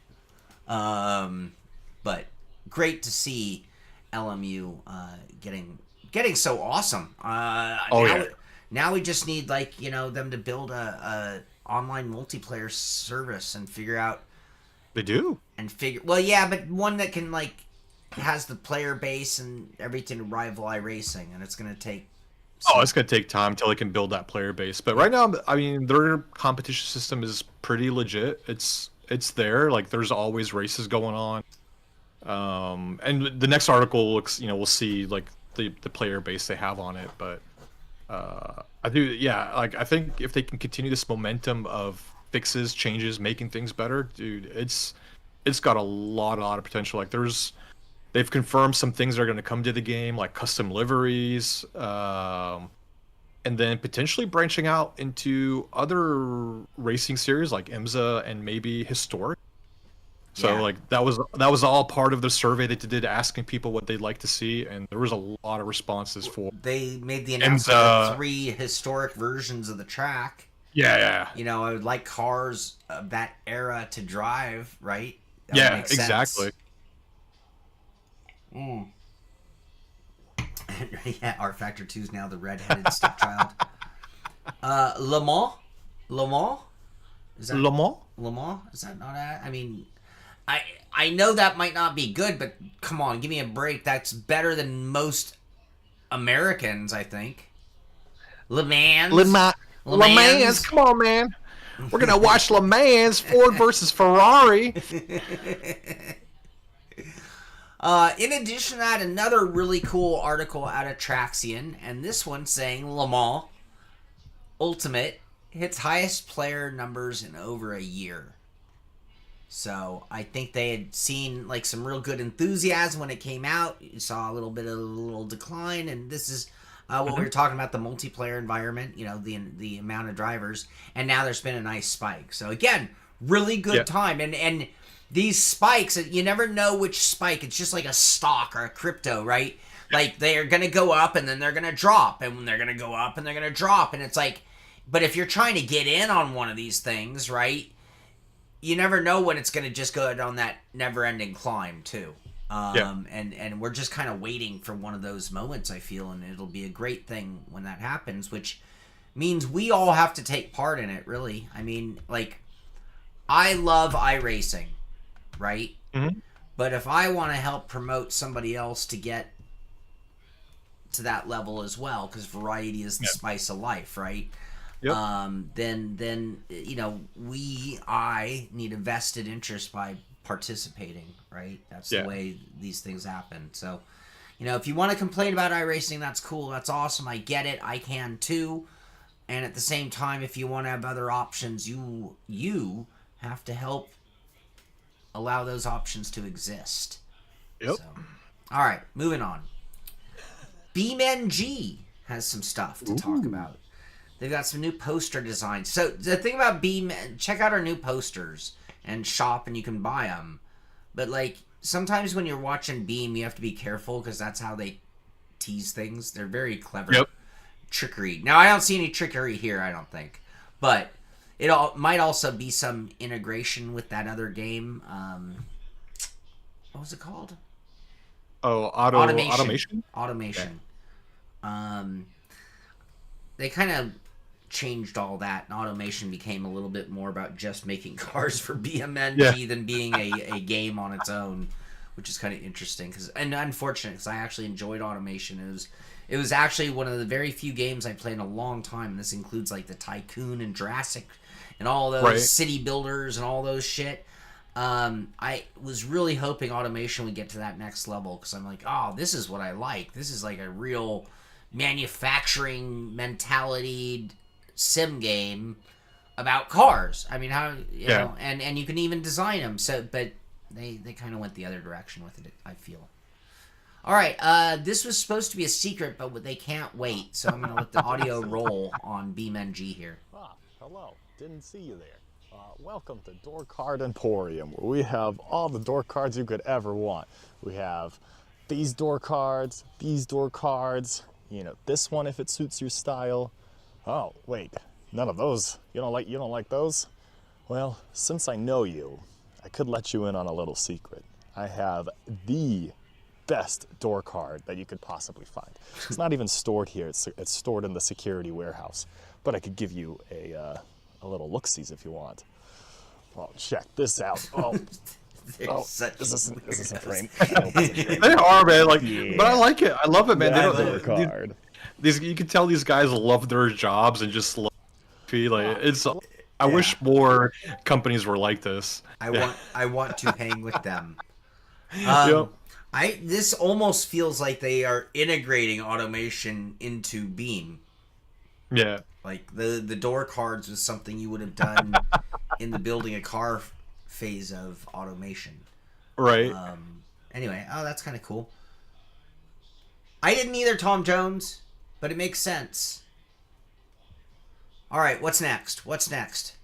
But great to see LMU getting so awesome. Now we just need them to build a online multiplayer service and figure out. They do. But one that can has the player base and everything to rival iRacing, and it's gonna take. It's gonna take time until they can build that player base. But right now, I mean, their competition system is pretty legit. It's there. Like, there's always races going on. And the next article looks, we'll see the player base they have on it, but. I think if they can continue this momentum of fixes, changes, making things better, dude, it's got a lot of potential. Like, they've confirmed some things that are going to come to the game, like custom liveries, and then potentially branching out into other racing series like IMSA and maybe historic. So that was all part of the survey that they did, asking people what they'd like to see, and there was a lot of responses for. They made the announcement of 3 historic versions of the track. Yeah. I would like cars of that era to drive, right? That exactly. R-Factor 2 is now the redheaded stepchild. Le Mans? Is that Le Mans? Le Mans? Is that not it? I mean, I know that might not be good, but come on, give me a break. That's better than most Americans, I think. Le Mans. Come on, man. We're gonna watch Le Mans, Ford versus Ferrari. In addition to that, another really cool article out of Traxian, and this one saying Le Mans Ultimate hits highest player numbers in over a year. So I think they had seen some real good enthusiasm when it came out. You saw a little bit of a little decline, and this is what we were talking about, the multiplayer environment, the amount of drivers, and now there's been a nice spike. So again, really good time, and these spikes, you never know which spike. It's just like a stock or a crypto, right? Like, they're going to go up and then they're going to drop, and they're going to go up and they're going to drop, and it's like, but if you're trying to get in on one of these things, right, you never know when it's going to just go on that never-ending climb, too. And we're just kind of waiting for one of those moments, I feel, and it'll be a great thing when that happens, which means we all have to take part in it, really. I mean, I love iRacing, right? Mm-hmm. But if I want to help promote somebody else to get to that level as well, because variety is the spice of life, right? Yep. Then I need a vested interest by participating, right? That's the way these things happen. So, if you want to complain about iRacing, that's cool. That's awesome. I get it. I can too. And at the same time, if you want to have other options, you have to help allow those options to exist. Yep. So, all right, moving on. BeamNG has some stuff to talk about. They've got some new poster designs. So the thing about Beam, check out our new posters and shop, and you can buy them. But like sometimes when you're watching Beam, you have to be careful because that's how they tease things. They're very clever. Yep. Trickery. Now I don't see any trickery here, I don't think, but it might also be some integration with that other game. What was it called? Oh, automation. Automation. They kind of changed all that, and automation became a little bit more about just making cars for BeamNG than being a game on its own, which is kind of interesting and unfortunate because I actually enjoyed automation. It was actually one of the very few games I played in a long time. This includes like the Tycoon and Jurassic and all those city builders and all those shit. I was really hoping automation would get to that next level because I'm like, oh, this is what I like. This is like a real manufacturing mentality sim game about cars. I mean, how you know, and you can even design them. So, but they kind of went the other direction with it, I feel. All right, this was supposed to be a secret, but they can't wait, so I'm going to let the audio roll on BeamNG here. Hello. Didn't see you there. Welcome to Door Card Emporium, where we have all the door cards you could ever want. We have these door cards, this one if it suits your style. Oh, wait, none of those. You don't like those? Well, since I know you, I could let you in on a little secret. I have the best door card that you could possibly find. It's not even stored here, it's stored in the security warehouse. But I could give you a little look-sees if you want. Well, check this out. Is this a frame? They are, man. But I like it. I love it, man. Door card. You can tell these guys love their jobs and just love it's. I wish more companies were like this. I want to hang with them. Yep. This almost feels like they are integrating automation into Beam. Yeah. Like the door cards was something you would have done in the building a car phase of automation. Right. Anyway, that's kind of cool. I didn't either, Tom Jones, but it makes sense. All right, what's next? What is next?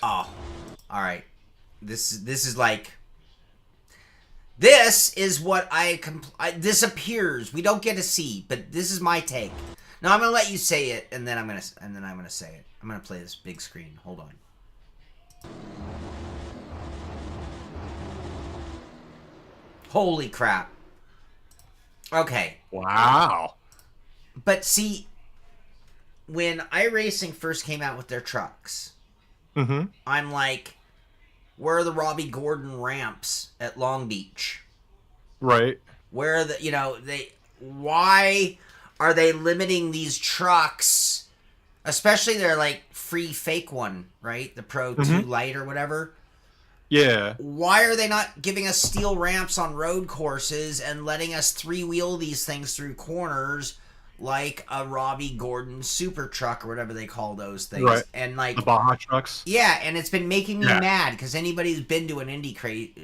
Oh, all right. This is like. This is what this appears. We don't get to see, but this is my take. Now I'm gonna let you say it, and then I'm gonna say it. I'm gonna play this big screen. Hold on. Holy crap. Okay. Wow. But see, when iRacing first came out with their trucks, I'm like, where are the Robbie Gordon ramps at Long Beach? Right. Where are why are they limiting these trucks? Especially their like free fake one, right? The Pro 2 Lite or whatever. Yeah. Why are they not giving us steel ramps on road courses and letting us three-wheel these things through corners like a Robbie Gordon super truck or whatever they call those things? Right. And like the Baja trucks. Yeah, and it's been making me mad because anybody who's been to an Indy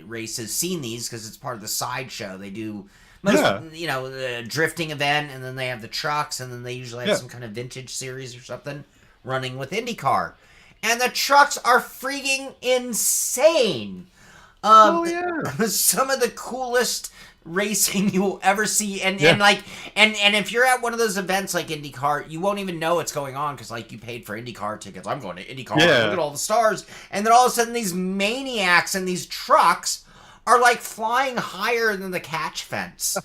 race has seen these because it's part of the sideshow. They do the drifting event, and then they have the trucks, and then they usually have some kind of vintage series or something running with IndyCar. And the trucks are freaking insane. Some of the coolest racing you will ever see, and if you're at one of those events like IndyCar, you won't even know what's going on because like you paid for IndyCar tickets. I'm going to IndyCar. Look at all the stars, and then all of a sudden these maniacs and these trucks are like flying higher than the catch fence.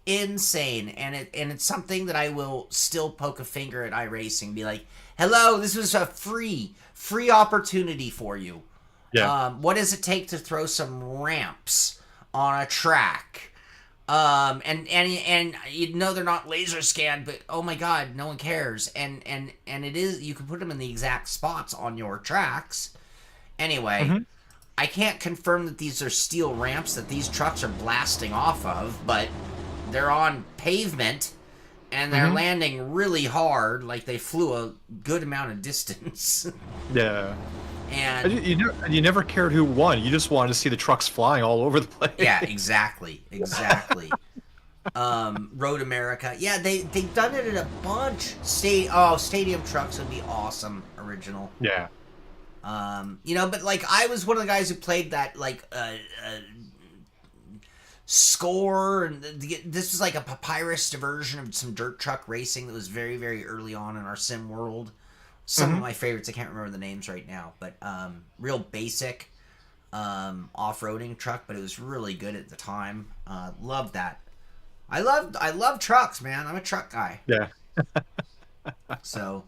Insane, and it's something that I will still poke a finger at iRacing and be like, hello, this was a free opportunity for you. Yeah. What does it take to throw some ramps on a track? And you know they're not laser scanned, but oh my god, no one cares. And it is, you can put them in the exact spots on your tracks. Anyway, I can't confirm that these are steel ramps that these trucks are blasting off of, but they're on pavement and they're landing really hard, like they flew a good amount of distance. Yeah. And you never cared who won. You just wanted to see the trucks flying all over the place. yeah, exactly. Road America. Yeah, they've done it in a bunch. Stadium trucks would be awesome. Original. Yeah. But like I was one of the guys who played that Score, and this was like a Papyrus version of some dirt truck racing that was very, very early on in our sim world. Some of my favorites, I can't remember the names right now, but real basic off-roading truck, but it was really good at the time. Loved that. I love trucks, man. I'm a truck guy. Yeah. So,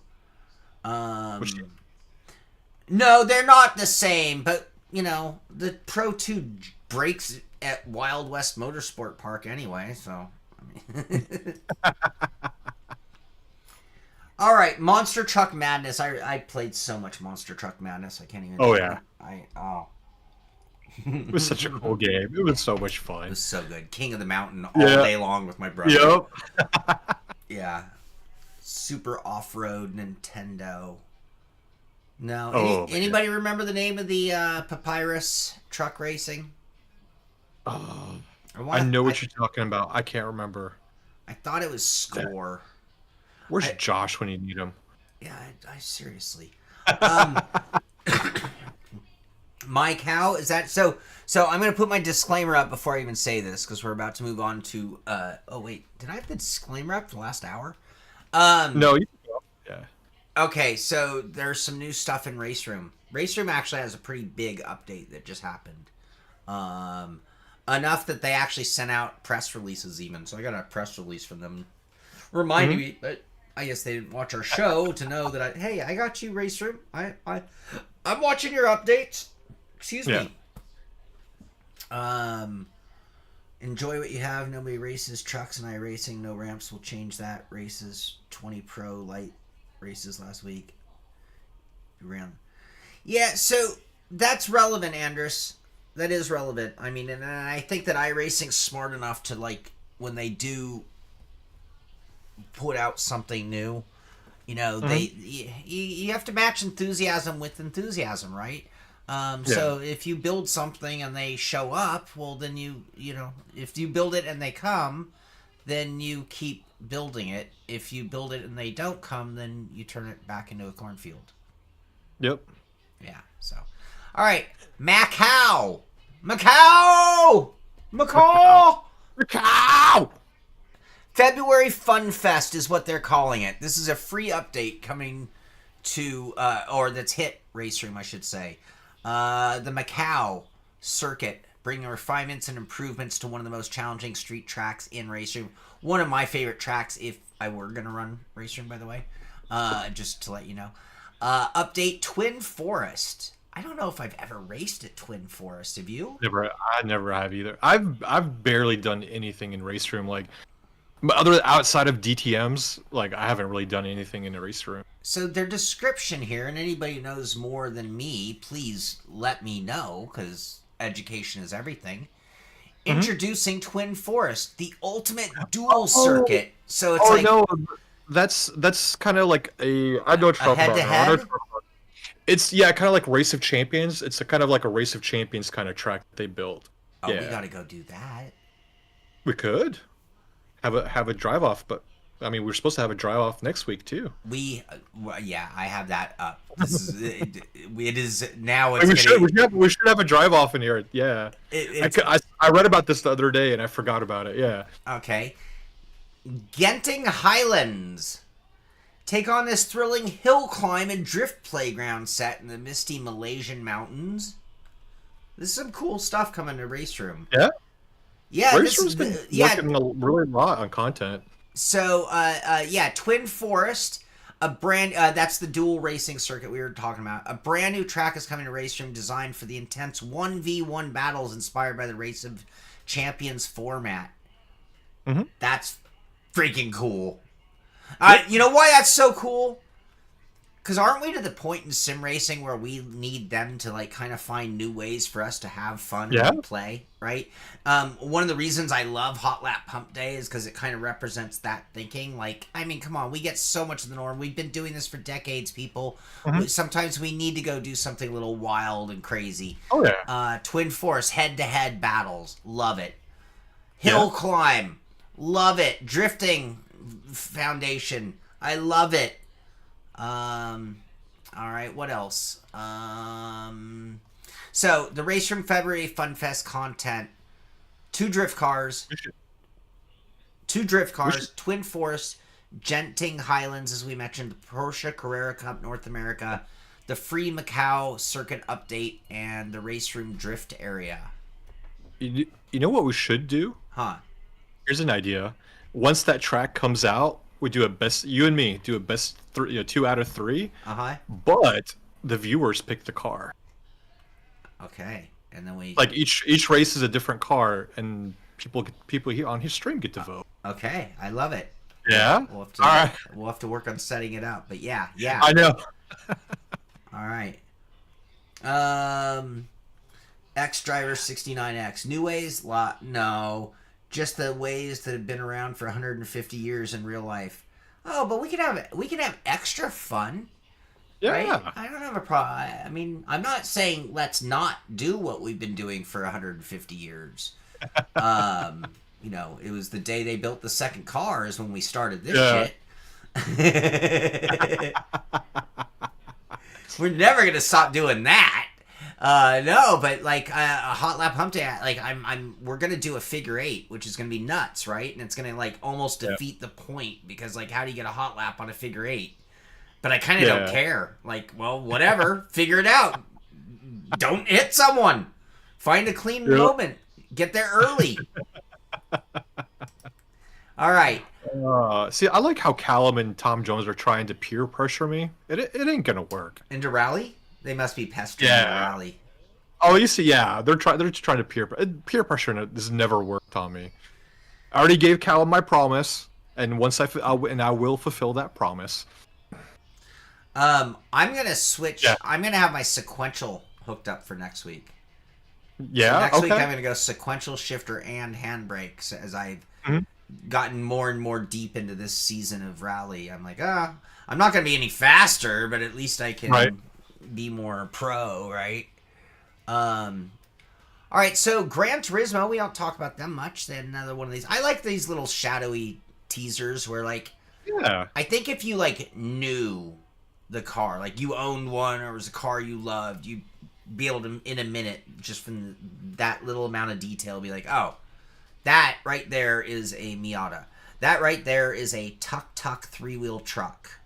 no, they're not the same, but the Pro 2 breaks at Wild West Motorsport Park anyway, so I mean. All right, Monster Truck Madness. I played so much Monster Truck Madness. I can't even. Oh yeah. It was such a cool game. It was so much fun. It was so good. King of the Mountain all day long with my brother. Yep. Yeah. Super off-road Nintendo. No. Anybody remember the name of the Papyrus truck racing? Oh, I know what you're talking about. I can't remember. I thought it was Score. Where's Josh when you need him? Yeah, I seriously. My cow, is that so? So I'm gonna put my disclaimer up before I even say this because we're about to move on to. Oh wait, did I have the disclaimer up for the last hour? No. Yeah. Okay, so there's some new stuff in RaceRoom. RaceRoom actually has a pretty big update that just happened. Enough that they actually sent out press releases even. So I got a press release from them reminding me that I guess they didn't watch our show to know that I got you, RaceRoom. I'm watching your updates. Excuse me. Enjoy what you have. Nobody races trucks and iRacing. No ramps will change that. Races 20 Pro light races last week. Yeah, so that's relevant, Andrus. That is relevant. I mean, and I think that iRacing's smart enough to, like, when they do put out something new, you have to match enthusiasm with enthusiasm, right? So if you build something and they show up, well, then if you build it and they come, then you keep building it. If you build it and they don't come, then you turn it back into a cornfield. Yep. Yeah, so. All right, Macau! February Fun Fest is what they're calling it. This is a free update coming to, or that's hit RaceRoom, I should say. The Macau circuit, bringing refinements and improvements to one of the most challenging street tracks in RaceRoom. One of my favorite tracks if I were going to run RaceRoom, by the way. Just to let you know. Update Twin Forest. I don't know if I've ever raced at Twin Forest. Have you? I never have either. I've barely done anything in RaceRoom. Like, outside of DTMs, like I haven't really done anything in a RaceRoom. So their description here, and anybody who knows more than me, please let me know, because education is everything. Introducing Twin Forest, the ultimate dual circuit. So it's no, that's kind of like I know what you're talking head-to-head? about. It's kind of like Race of Champions. It's kind of like a Race of Champions kind of track that they built. Oh, we gotta go do that. We could have a drive off, but I mean we're supposed to have a drive off next week too. I have that up. This is it is now. We should have a drive off in here. Yeah, I read about this the other day and I forgot about it. Yeah. Okay. Genting Highlands. Take on this thrilling hill climb and drift playground set in the misty Malaysian mountains. This is some cool stuff coming to RaceRoom. Yeah? Yeah. RaceRoom's been working a really lot on content. So, Twin Forest, a brand, that's the dual racing circuit we were talking about. A brand new track is coming to RaceRoom designed for the intense 1v1 battles inspired by the Race of Champions format. Mhm. That's freaking cool. You know why that's so cool? Because aren't we to the point in sim racing where we need them to like kind of find new ways for us to have fun Yeah. and play, right? One of the reasons I love Hot Lap Pump Day is because it kind of represents that thinking. Like, I mean, come on, we get so much of the norm. We've been doing this for decades, people. Sometimes we need to go do something a little wild and crazy. Oh yeah. Twin Force head-to-head battles, love it. Hill climb, love it. Drifting foundation, I love it. All right, what else? So the Race Room February Fun Fest content: two drift cars, Twin Force, Genting Highlands, as we mentioned, the Porsche Carrera Cup North America, the free Macau circuit update, and the Race Room Drift area. You know what we should do? Huh? Here's an idea. Once that track comes out, we do a best. You and me do a best 2 out of 3. But the viewers pick the car. Okay, and then we like each race is a different car, and people here on his stream get to vote. Okay, I love it. Yeah. We'll have to, all right. We'll have to work on setting it up, but yeah. I know. All right. X Driver 69X. New ways? No. Just the ways that have been around for 150 years in real life. Oh, but we can have extra fun. Yeah. Right? I don't have a problem. I mean, I'm not saying let's not do what we've been doing for 150 years. You know, it was the day they built the second car is when we started this shit. We're never gonna stop doing that. No, but like a Hot Lap Hump Day, like we're gonna do a figure 8, which is gonna be nuts, right? And it's gonna like almost defeat the point because like how do you get a hot lap on a figure 8? But I kind of don't care. Like, well, whatever, figure it out. Don't hit someone. Find a clean moment. Get there early. All right. See, I like how Callum and Tom Jones are trying to peer pressure me. It ain't gonna work. Into rally? They must be pestering the rally. Oh, you see, they're just trying to peer pressure, and this never worked on me. I already gave Callum my promise, and once I will fulfill that promise. I'm gonna switch. Yeah. I'm gonna have my sequential hooked up for next week. Yeah. So next week I'm gonna go sequential shifter and handbrakes as I've gotten more and more deep into this season of rally. I'm like, I'm not gonna be any faster, but at least I can be more pro, right? All right, so Gran Turismo, we don't talk about them much. They had another one of these. I like these little shadowy teasers where, like, I think if you like knew the car, like you owned one or it was a car you loved, you'd be able to, in a minute, just from that little amount of detail, be like, oh, that right there is a Miata. That right there is a tuk-tuk 3-wheel truck.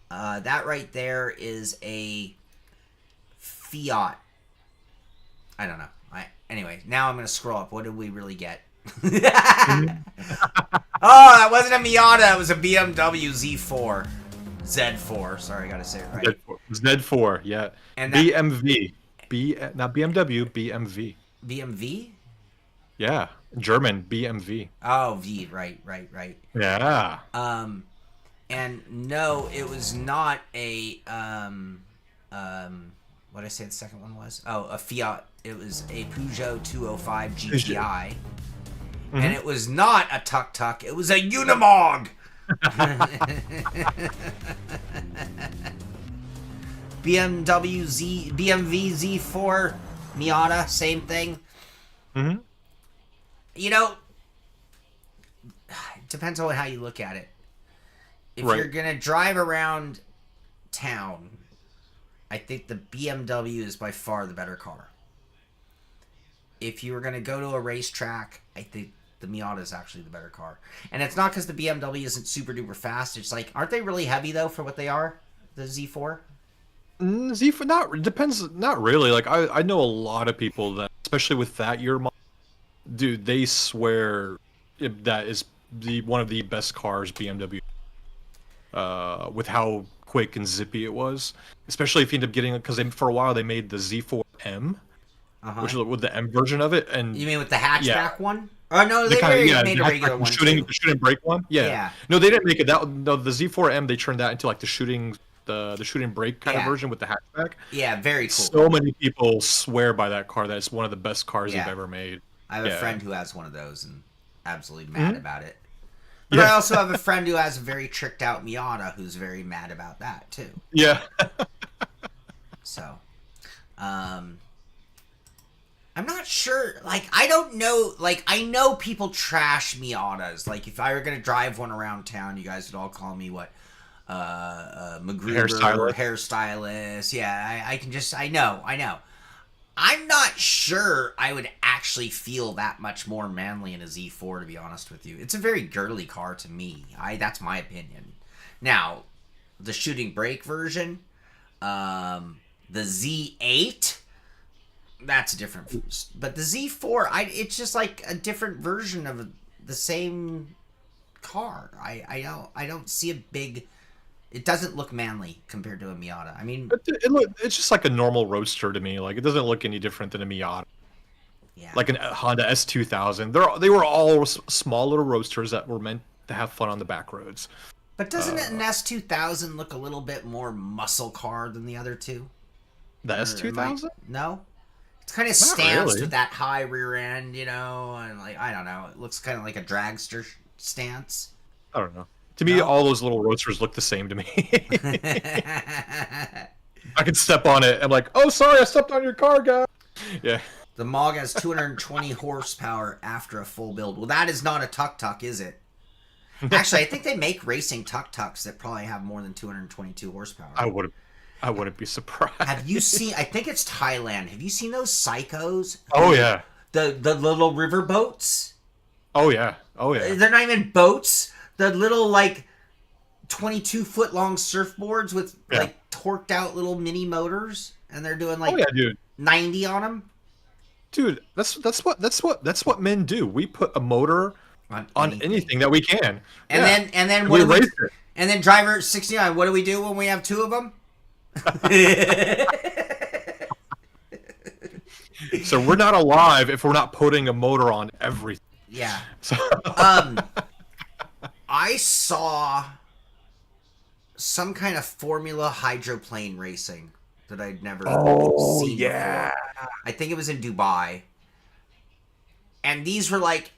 That right there is a Fiat. I don't know. Anyway, now I'm going to scroll up. What did we really get? Oh, that wasn't a Miata. It was a BMW Z4. Z4. Sorry, I got to say it right. Z4, yeah. And BMV. Not BMW, BMV. BMV? Yeah. German, BMV. Oh, V. Right. Yeah. And no, it was not a, what did I say the second one was? Oh, a Fiat. It was a Peugeot 205 GTI. And it was not a tuk-tuk. It was a Unimog. BMW Z4 Miata, same thing. You know, it depends on how you look at it. If you're gonna drive around town, I think the BMW is by far the better car. If you were gonna go to a racetrack, I think the Miata is actually the better car. And it's not because the BMW isn't super duper fast. It's like, aren't they really heavy though for what they are? The Z4? Z4 depends. Not really. Like I know a lot of people that, especially with that year model, dude, they swear that is one of the best cars BMW. With how quick and zippy it was, especially if you end up getting it, because for a while they made the Z4M, which is with the M version of it. And you mean with the hatchback one? Oh no, they made a regular one. The shooting brake one. Yeah. No, they didn't make it that. No, the Z4M they turned that into like the shooting brake kind of version with the hatchback. Yeah, very cool. So many people swear by that car. That it's one of the best cars they've ever made. I have a friend who has one of those and absolutely mad about it. But I also have a friend who has a very tricked out Miata who's very mad about that too. Yeah. So, I'm not sure. Like, I don't know. Like, I know people trash Miatas. Like, if I were gonna drive one around town, you guys would all call me what? MacGruber, hairstylist. Yeah, I know. I'm not sure I would actually feel that much more manly in a Z4, to be honest with you. It's a very girly car to me. That's my opinion. Now, the shooting brake version, the Z8, that's different. But the Z4, it's just like a different version of the same car. I don't see a big... It doesn't look manly compared to a Miata. I mean... It's just like a normal roadster to me. Like, it doesn't look any different than a Miata. Yeah. Like a Honda S2000. They were all small little roadsters that were meant to have fun on the back roads. But doesn't an S2000 look a little bit more muscle car than the other two? The S2000? No? It's kind of stanced with that high rear end, and like, I don't know. It looks kind of like a dragster stance. I don't know. To me, all those little roadsters look the same to me. I can step on it. I'm like, oh, sorry, I stepped on your car, guy. Yeah. The Mog has 220 horsepower after a full build. Well, that is not a tuk-tuk, is it? Actually, I think they make racing tuk-tuks that probably have more than 222 horsepower. I wouldn't be surprised. Have you seen... I think it's Thailand. Have you seen those psychos? Oh, yeah. The little river boats? Oh, yeah. They're not even boats. The little, like, 22-foot long surfboards with, like, torqued out little mini motors, and they're doing, like, 90 on them. Dude, that's what men do. We put a motor on anything that we can. And then what do we... And then driver 69, what do we do when we have two of them? So we're not alive if we're not putting a motor on everything. Yeah. So, I saw some kind of Formula hydroplane racing that I'd never seen before. I think it was in Dubai. And these were like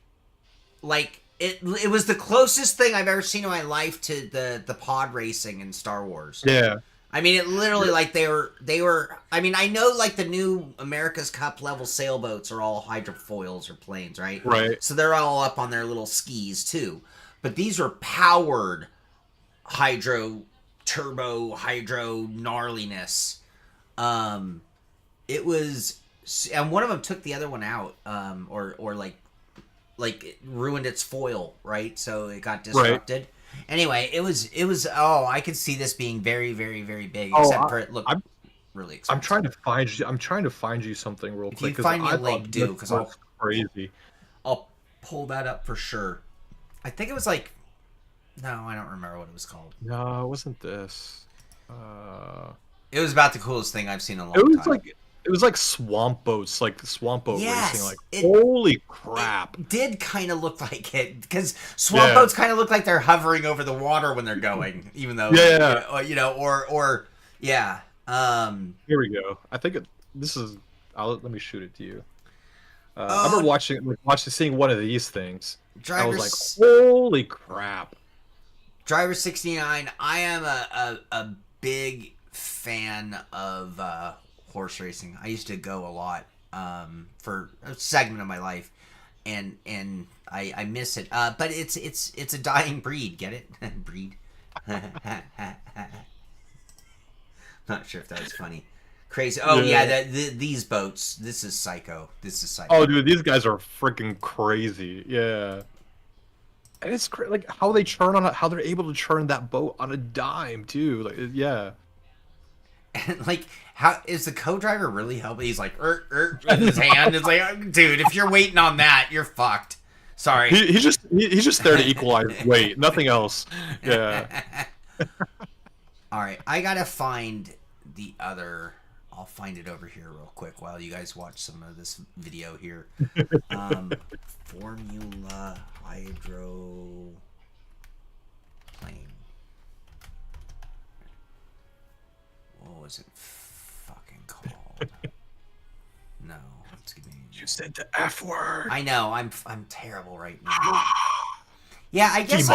it was the closest thing I've ever seen in my life to the pod racing in Star Wars. Yeah. I mean, it literally, like, they were, I mean, I know, like, the new America's Cup level sailboats are all hydrofoils or planes, right? Right. So they're all up on their little skis, too. But these are powered turbo hydro gnarliness. It was, and one of them took the other one out, or like it ruined its foil, right? So it got disrupted. Right. Anyway, it was. I could see this being very, very, very big. Except for it looked really expensive. I'm trying to find you something real quick. If you find me a link, do, because I'll crazy. I'll pull that up for sure. I think it was like. No, I don't remember what it was called. No, it wasn't this. It was about the coolest thing I've seen in a long time. It was like swamp boats, like swamp boat racing. Like, holy crap! It did kind of look like it, because swamp boats kind of look like they're hovering over the water when they're going, even though or yeah. Here we go. I think this is. Let me shoot it to you. I remember seeing one of these things. I was like, holy crap! Driver 69. I am a big fan of horse racing. I used to go a lot for a segment of my life, and I miss it. But it's a dying breed. Get it? Breed. Not sure if that was funny. Crazy. Oh yeah, these boats. This is psycho. Oh dude, these guys are freaking crazy. Yeah. And it's like how they're able to churn that boat on a dime too. Like, yeah. And like, how is the co-driver really helping? He's like, with his hand. It's like, dude, if you're waiting on that, you're fucked. Sorry. He's just there to equalize weight, nothing else. Yeah. All right, I gotta find the other. I'll find it over here real quick while you guys watch some of this video here. Formula hydroplane. What was it fucking called? No, let's give me. You said the F word. I know. I'm terrible right now. Yeah, I guess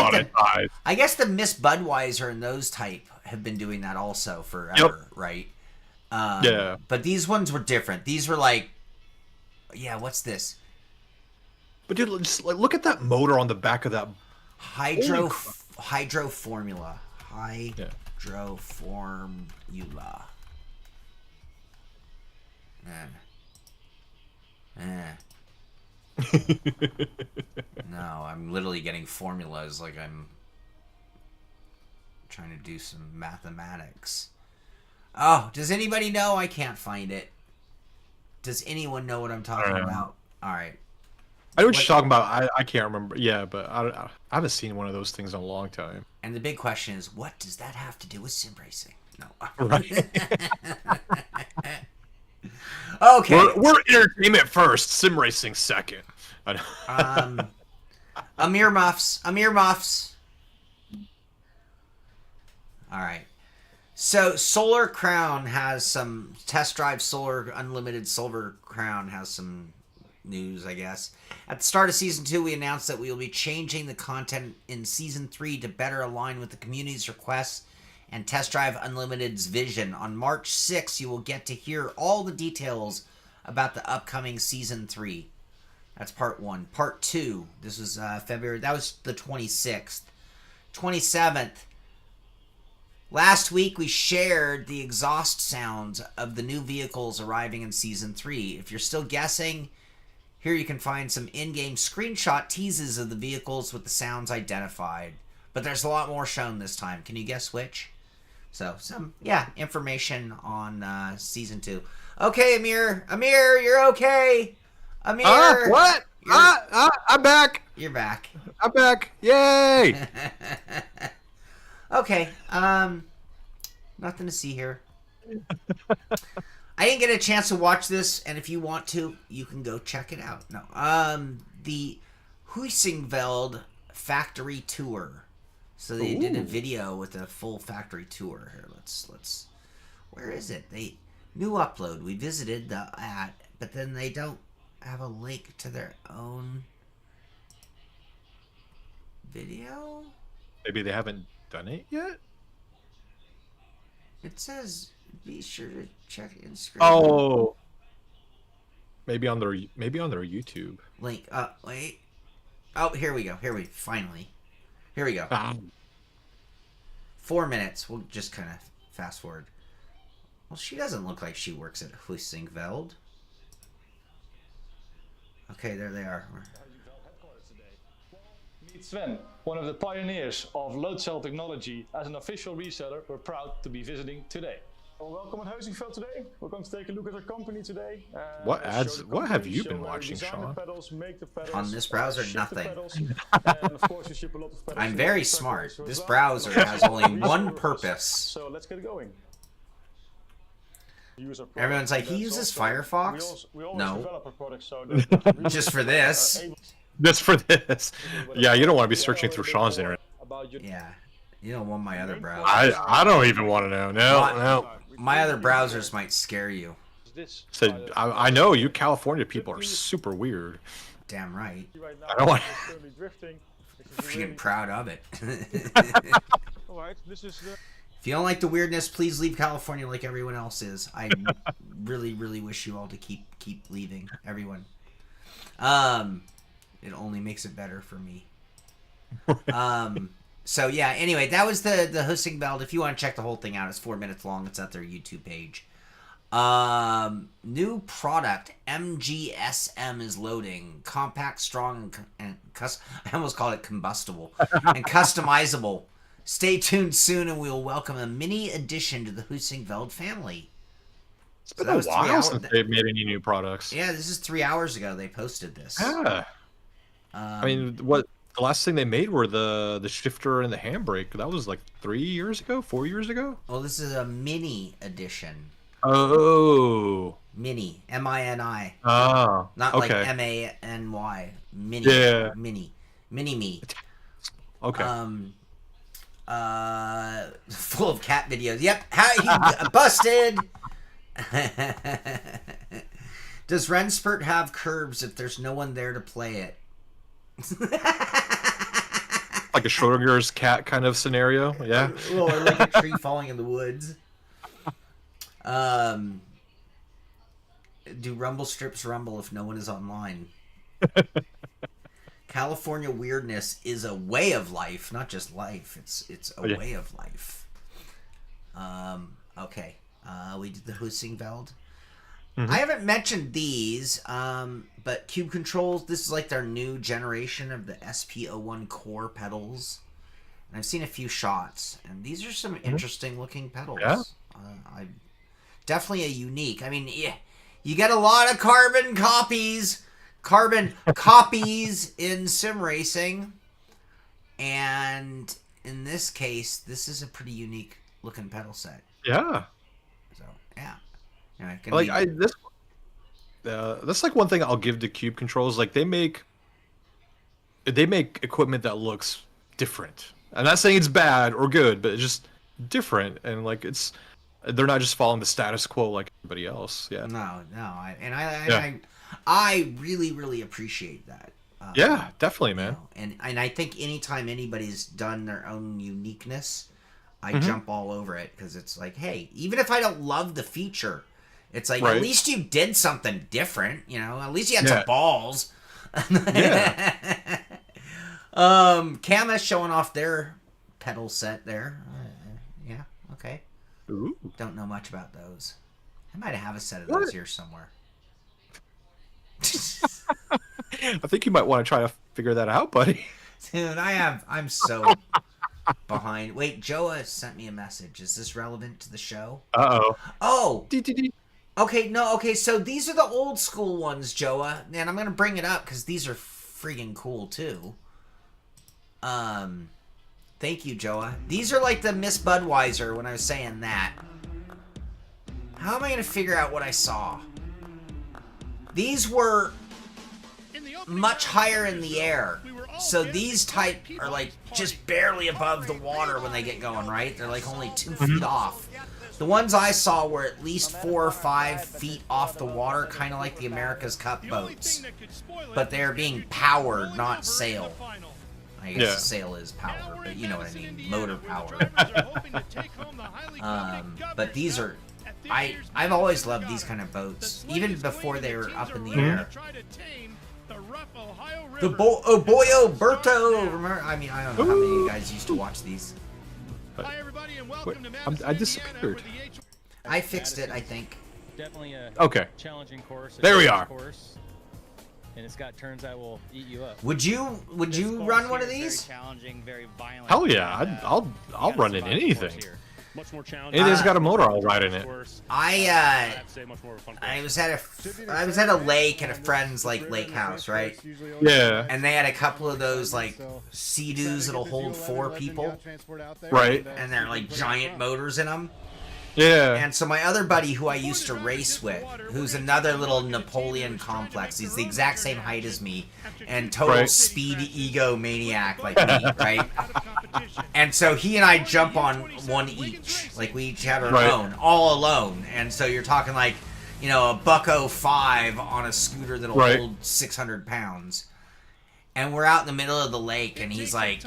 the Miss Budweiser and those type have been doing that also forever, right? Yeah. But these ones were different. These were like, yeah, what's this? But dude, just like look at that motor on the back of that. Hydro formula. Hydro formula. No, I'm literally getting formulas like I'm trying to do some mathematics. Oh, does anybody know? I can't find it. Does anyone know what I'm talking about? All right. I know what you're talking about. I can't remember. Yeah, but I haven't seen one of those things in a long time. And the big question is, what does that have to do with sim racing? No. Right. Okay. We're entertainment first, sim racing second. Amir Muffs. All right. So Solar Crown has some test drive Solar Unlimited Silver Crown has some news, I guess. At the start of Season 2, we announced that we will be changing the content in Season 3 to better align with the community's requests and Test Drive Unlimited's vision. On March 6th, you will get to hear all the details about the upcoming Season 3. That's Part 1. Part 2, this was February, that was the 26th. 27th, last week we shared the exhaust sounds of the new vehicles arriving in Season 3. If you're still guessing, here you can find some in-game screenshot teases of the vehicles with the sounds identified. But there's a lot more shown this time. Can you guess which? So, some, information on Season 2. Okay, Amir, you're okay. Amir. What? I'm back. You're back. I'm back. Yay. Okay. Nothing to see here. I didn't get a chance to watch this, and if you want to, you can go check it out. No. The Huisingveld factory tour. So they did a video with a full factory tour. Here, let's. Where is it? New upload. We visited the but then they don't have a link to their own video. Maybe they haven't done it yet. It says be sure to check Instagram. Oh, maybe on their YouTube link. Wait. Oh, here we go. Finally. Here we go. 4 minutes. We'll just kind of fast forward. Well, she doesn't look like she works at Huisingveld. Okay, there they are. Meet Sven, one of the pioneers of load cell technology. As an official reseller, we're proud to be visiting today. Well, welcome at Huisingveld today. We're going to take a look at our company today. What ads? What have you been watching, Sean? On this browser, nothing. And of course, we ship a lot of pedals. I'm very smart. This browser has only one purpose. So let's get going. Everyone's like, he uses Firefox? No. Just for this. Just for this. Yeah, you don't want to be searching through Sean's internet. Yeah. You don't want my other browser. I don't even want to know. No. My other browsers might scare you. So, I know you California people are super weird. Damn right. I don't want. Freaking proud of it. If you don't like the weirdness, please leave California like everyone else is. I really, really wish you all to keep leaving, everyone. It only makes it better for me. So yeah. Anyway, that was the Huisingveld. If you want to check the whole thing out, it's 4 minutes long. It's at their YouTube page. New product MGSM is loading. Compact, strong, and I almost called it combustible and customizable. Stay tuned soon, and we will welcome a mini addition to the Huisingveld family. It's been a while since they've made any new products. Yeah, this is 3 hours ago they posted this. Yeah. I mean, the last thing they made were the shifter and the handbrake. That was like 3 years ago, 4 years ago. Well, this is a mini edition. Oh. Mini, M-I-N-I. Oh. Not okay. like M-A-N-Y. Mini. Yeah. Mini me. Okay. Full of cat videos. Yep. How he busted. Does Renspurt have curbs if there's no one there to play it? Like a Schrodinger's cat kind of scenario, yeah. Or like a tree falling in the woods. Do rumble strips rumble if no one is online? California weirdness is a way of life, not just life. It's a way of life. Okay. We did the Husingveld. I haven't mentioned these, but Cube Controls, this is like their new generation of the SP01 core pedals. And I've seen a few shots, and these are some interesting looking pedals. Yeah. Definitely a unique. I mean, you get a lot of carbon copies in sim racing, and in this case, this is a pretty unique looking pedal set. Yeah. So yeah. Anyway, that's like one thing I'll give to Cube Controls. Like they make equipment that looks different. I'm not saying it's bad or good, but it's just different, and like they're not just following the status quo like everybody else. Yeah. No, I really, really appreciate that. Yeah, definitely, man. You know, and I think anytime anybody's done their own uniqueness, I jump all over it, because it's like, hey, even if I don't love the feature, it's like, at least you did something different, you know? At least you had some balls. Yeah. Kama showing off their pedal set there. Yeah, okay. Ooh. Don't know much about those. I might have a set of those here somewhere. I think you might want to try to figure that out, buddy. Dude, I'm so behind. Wait, Joa sent me a message. Is this relevant to the show? Uh-oh. Oh! DTD. Okay, so these are the old school ones, Joa. And I'm going to bring it up because these are freaking cool, too. Thank you, Joa. These are like the Miss Budweiser when I was saying that. How am I going to figure out what I saw? These were much higher in the air. So these type are like just barely above the water when they get going, right? They're like only 2 feet off. The ones I saw were at least 4 or 5 feet off the water, kind of like the America's Cup boats. But they're being powered, not sail. I guess the sail is power, but you know what I mean, motor power. But these are, I've always loved these kind of boats, even before they were up in the air. The Boyo Berto. Remember? I mean, I don't know how many of you guys used to watch these. Wait, I disappeared. I fixed it, I think. Definitely a challenging course. There we are. And it's got turns that will eat you up. Would you run one of these? Very challenging, very violent. Hell yeah, I'll run in anything. Much more challenging. It has got a motor, I'll ride in it. I was at a lake at a friend's like lake house, right? Yeah. And they had a couple of those like Sea-Doos that'll hold 4 people. Right. And they're like giant motors in them. Yeah. And so my other buddy who I used to race with, who's another little Napoleon complex, he's the exact same height as me, and total speed ego maniac like me, right? And so he and I jump on one each. Like we each have our own, all alone. And so you're talking like, you know, a $105 on a scooter that'll hold 600 pounds. And we're out in the middle of the lake, and he's like,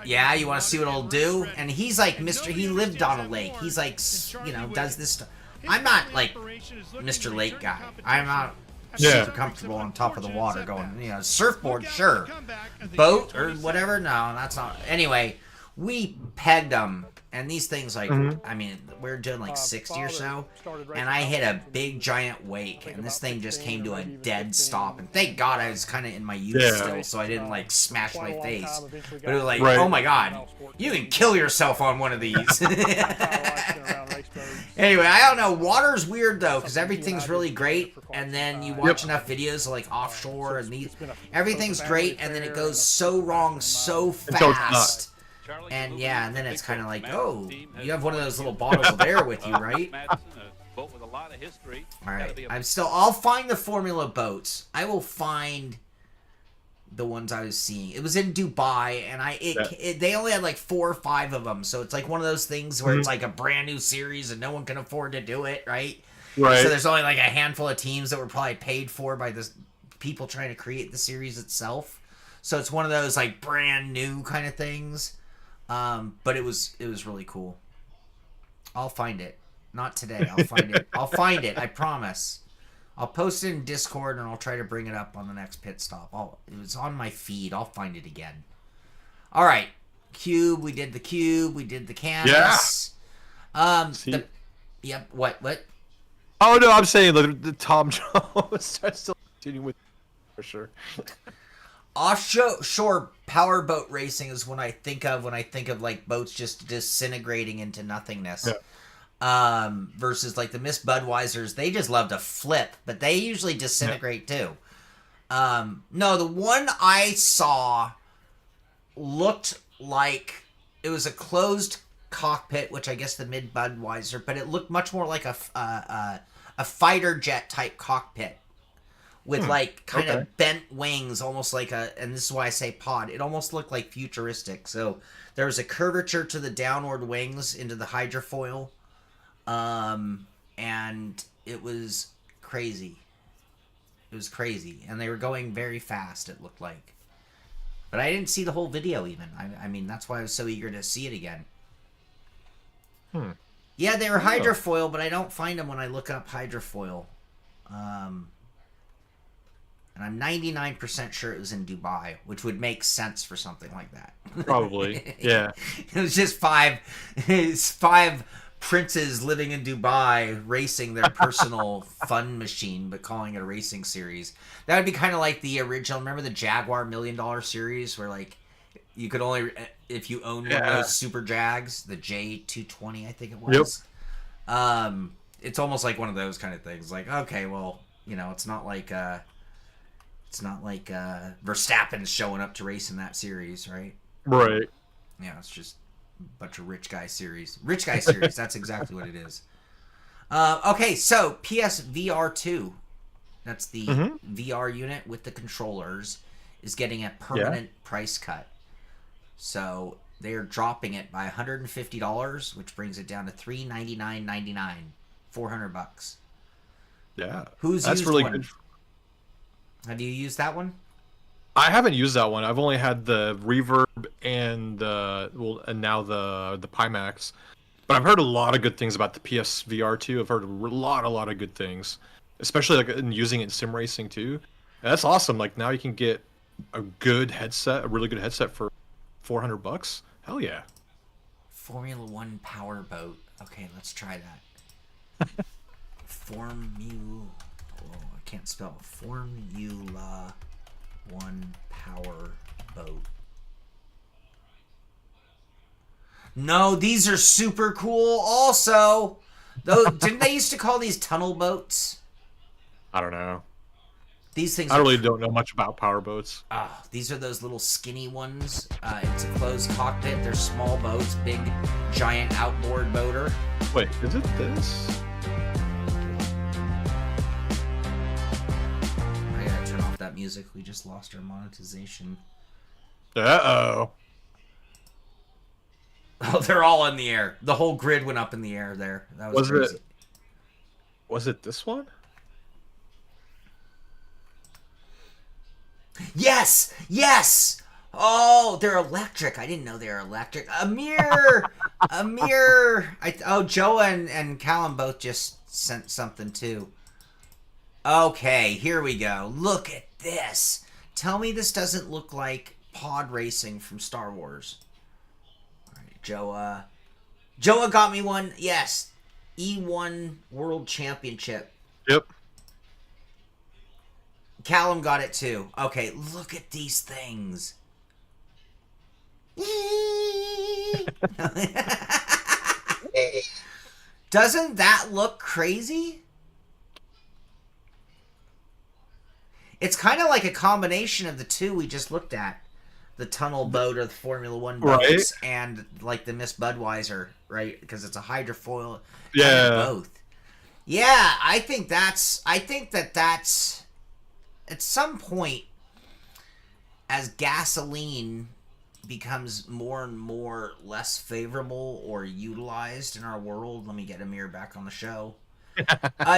yeah, you want to see what it'll do? And he's like, he lived on a lake. He's like, you know, does this stuff. I'm not like Mr. Lake guy. I'm not super comfortable on top of the water going, you know, surfboard, sure. Boat or whatever? No, that's not. Anyway, we pegged them. And these things, like, I mean, we're doing like 60 or so, and I hit a big giant wake, and this thing just came to a dead stop. And thank God I was kind of in my youth still, so I didn't like smash my face. But it was like, oh my God, you can kill yourself on one of these. Anyway, I don't know. Water's weird though, because everything's really great, and then you watch enough videos of, like offshore, and everything's great, and then it goes so wrong so fast. And yeah, and then it's kind of like, oh, you have one of those little bottles of air with you, right? a lot of history. All right, I'll find the Formula boats. I will find the ones I was seeing. It was in Dubai, and they only had like 4 or 5 of them. So it's like one of those things where it's like a brand new series, and no one can afford to do it, right? Right. So there's only like a handful of teams that were probably paid for by the people trying to create the series itself. So it's one of those like brand new kind of things. But it was really cool. I'll find it. Not today. I'll find it. I'll find it. I promise. I'll post it in Discord, and I'll try to bring it up on the next pit stop. It was on my feed. I'll find it again. All right. Cube. We did the cube. We did the canvas. Yeah. Yep. What? Oh, no. I'm saying the Tom Jones. I'm still continuing with for sure. Offshore powerboat racing is what I think of when I think of like boats just disintegrating into nothingness. Yeah. Versus like the Miss Budweisers, they just love to flip, but they usually disintegrate too. No, the one I saw looked like it was a closed cockpit, which I guess the Mid Budweiser, but it looked much more like a fighter jet type cockpit with like kind of bent wings, almost like and this is why I say pod. It almost looked like futuristic. So there was a curvature to the downward wings into the hydrofoil. And it was crazy. It was crazy. And they were going very fast, it looked like. But I didn't see the whole video even. I mean, that's why I was so eager to see it again. Yeah, they were hydrofoil, but I don't find them when I look up hydrofoil. And I'm 99% sure it was in Dubai, which would make sense for something like that. Probably, yeah. It was just five princes living in Dubai racing their personal fun machine, but calling it a racing series. That would be kind of like the original. Remember the Jaguar $1 Million series, where like you could only if you owned one of those Super Jags, the J220, I think it was. Yep. It's almost like one of those kind of things. Like, okay, well, it's not like Verstappen's showing up to race in that series, right? Right. Yeah, it's just bunch of rich guy series. That's exactly what it is. Okay, so PSVR 2, that's the VR unit with the controllers, is getting a permanent price cut. So they are dropping it by $150, which brings it down to $399.99, $400. Yeah, that's used really one? Good. Have you used that one? I haven't used that one. I've only had the Reverb and and now the Pimax. But I've heard a lot of good things about the PSVR 2. I've heard a lot of good things, especially like in using it in sim racing too. And that's awesome. Like now you can get a good headset, a really good headset for $400. Hell yeah! Formula One powerboat. Okay, let's try that. I can't spell Formula One power boat. No, these are super cool also. Though didn't they used to call these tunnel boats? I don't know. These things I really don't know much about power boats. These are those little skinny ones. It's a closed cockpit. They're small boats, big giant outboard motor. Wait, is it this? That music, we just lost our monetization. Oh, they're all in the air. The whole grid went up in the air there. That was crazy. Was it this one? Yes. Oh, they're electric. I didn't know they were electric. Amir. Joe and Callum both just sent something too. Okay, here we go. Look at this. Tell me this doesn't look like pod racing from Star Wars. All right, Joa got me one. Yes. E1 World Championship. Yep. Callum got it too. Okay, look at these things. Doesn't that look crazy? It's kind of like a combination of the two we just looked at. The tunnel boat or the Formula One boats and like the Miss Budweiser, right? Because it's a hydrofoil. Yeah. Both. Yeah, I think that's at some point as gasoline becomes more and more less favorable or utilized in our world. Let me get Amir back on the show.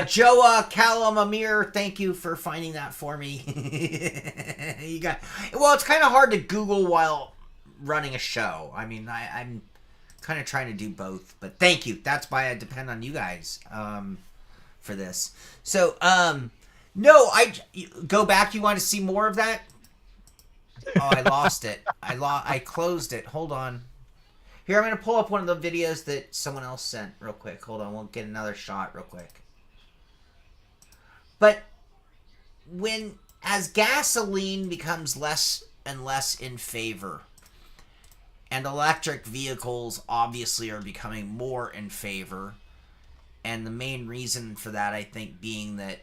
Joe Callum Amir, thank you for finding that for me. Well, it's kind of hard to Google while running a show. I mean, I'm kind of trying to do both, but thank you. That's why I depend on you guys for this. So, no, go back. You want to see more of that? Oh, I lost it. I closed it. Hold on. Here, I'm going to pull up one of the videos that someone else sent real quick. Hold on. We'll get another shot real quick. But as gasoline becomes less and less in favor, and electric vehicles obviously are becoming more in favor, and the main reason for that, I think, being that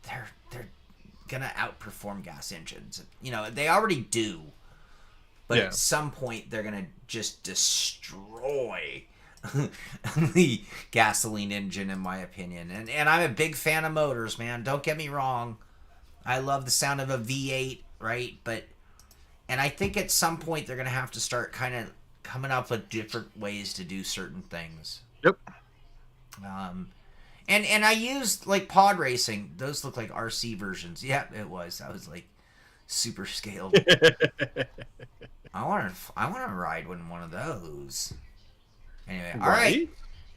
they're gonna outperform gas engines. You know, they already do, but at some point they're gonna just destroy the gasoline engine, in my opinion. And I'm a big fan of motors, man. Don't get me wrong. I love the sound of a V8, right? And I think at some point they're gonna have to start kind of coming up with different ways to do certain things. Yep. And I used like pod racing. Those look like RC versions. Yeah, it was. I was like super scaled. I want to ride one of those. Anyway, all right.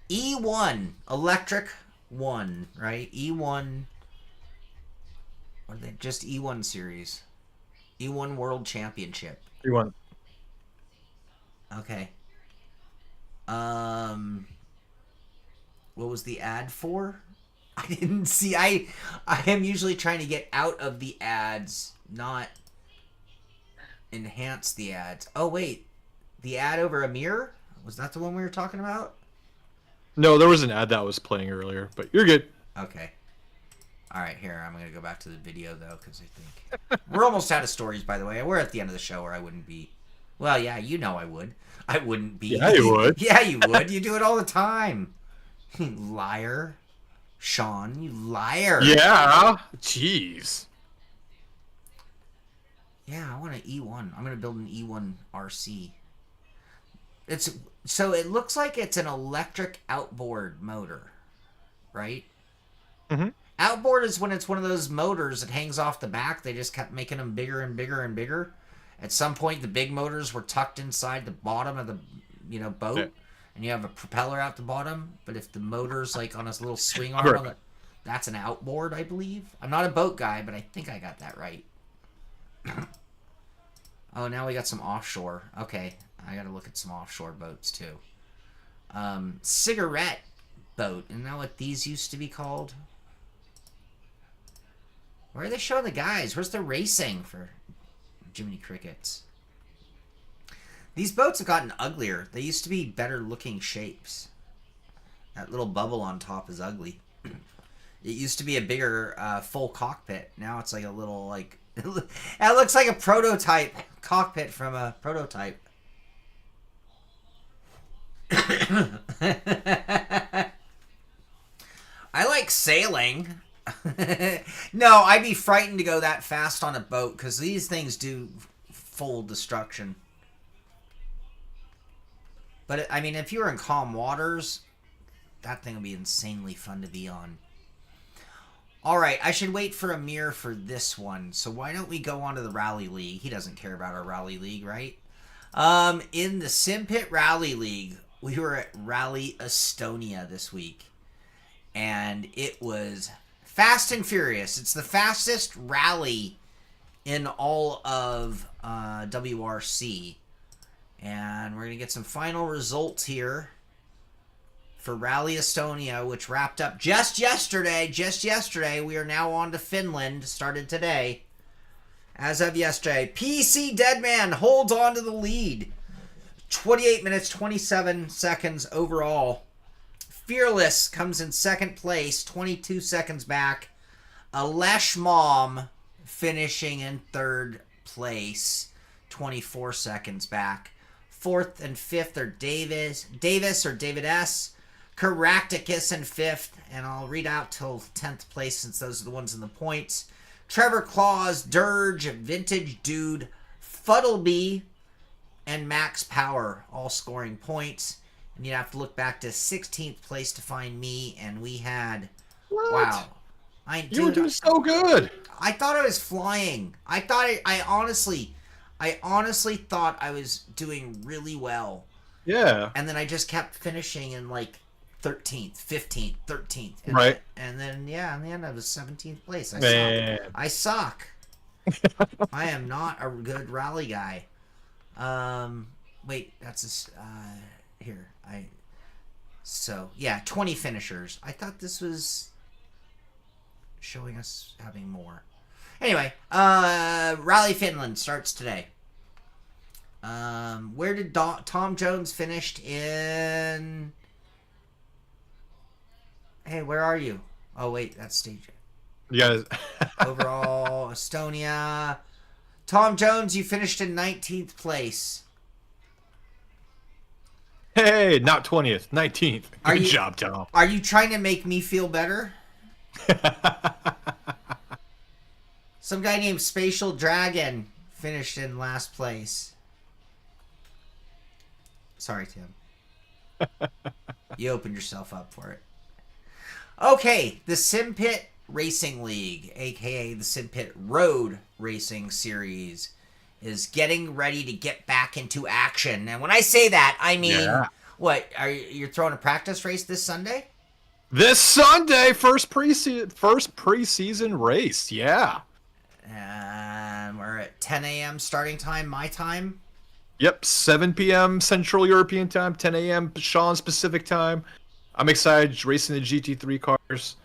E1 electric 1, right? E1. What are they? Just E1 series. E1 World Championship. E1. Okay. What was the ad for? I didn't see. I am usually trying to get out of the ads, not enhance the ads. Oh wait, the ad over Amir? Was that the one we were talking about? No, there was an ad that was playing earlier, but you're good. Okay. All right, here, I'm going to go back to the video, though, because I think... We're almost out of stories, by the way. We're at the end of the show, or I wouldn't be... Well, yeah, you know I would. I wouldn't be. Yeah, you would. Yeah, you would. You do it all the time. You liar. Sean, you liar. Yeah. Jeez. Yeah, I want an E1. I'm going to build an E1 RC. So it looks like it's an electric outboard motor, right? Mm-hmm. Outboard is when it's one of those motors that hangs off the back. They just kept making them bigger and bigger and bigger. At some point, the big motors were tucked inside the bottom of the, boat, yeah. And you have a propeller out the bottom. But if the motor's like on a little swing arm, that's an outboard, I believe. I'm not a boat guy, but I think I got that right. Oh, now we got some offshore. Okay, I got to look at some offshore boats too. Cigarette boat. Isn't that what these used to be called? Where are they showing the guys? Where's the racing for Jiminy Crickets? These boats have gotten uglier. They used to be better looking shapes. That little bubble on top is ugly. It used to be a bigger full cockpit. Now it's like a little like... It looks like a prototype cockpit from a prototype. I like sailing. No, I'd be frightened to go that fast on a boat because these things do full destruction. But, I mean, if you were in calm waters, that thing would be insanely fun to be on. Alright, I should wait for Amir for this one. So why don't we go on to the Rally League? He doesn't care about our Rally League, right? In the SimPit Rally League, we were at Rally Estonia this week. And it was fast and furious. It's the fastest rally in all of WRC. And we're going to get some final results here for Rally Estonia, which wrapped up just yesterday. Just yesterday. We are now on to Finland. Started today. As of yesterday. PC Deadman holds on to the lead. 28 minutes, 27 seconds overall. Fearless comes in second place, 22 seconds back. Alesh Mom finishing in third place, 24 seconds back. Fourth and fifth are Davis or David S. Caractacus in 5th, and I'll read out till 10th place since those are the ones in the points. Trevor Claus, Dirge, Vintage Dude, Fuddleby, and Max Power all scoring points. And you'd have to look back to 16th place to find me, and we had... What? Wow. You were doing so good. I thought I was flying. I honestly thought I was doing really well. Yeah. And then I just kept finishing in like 13th, 15th, 13th. And Right. And then, yeah, in the end I was 17th place. Man. I suck. I am not a good rally guy. Wait, that's here. So, yeah, 20 finishers. I thought this was showing us having more. Anyway, Rally Finland starts today. Where did Tom Jones finished in... Hey, where are you? Oh, wait, that's stage. Yeah. Overall, Estonia. Tom Jones, you finished in 19th place. Hey, not 20th, 19th. Good you- job, Tom. Are you trying to make me feel better? Some guy named Spatial Dragon finished in last place. Sorry, Tim. You opened yourself up for it. Okay, the SimPit Racing League, aka the SimPit Road Racing Series, is getting ready to get back into action. And when I say that, I mean, what? You're throwing a practice race this Sunday? This Sunday, first preseason race. Yeah. And we're at 10 a.m. starting time, my time. Yep, 7 p.m. Central European time, 10 a.m. Sean's Pacific time. I'm excited racing the GT3 cars.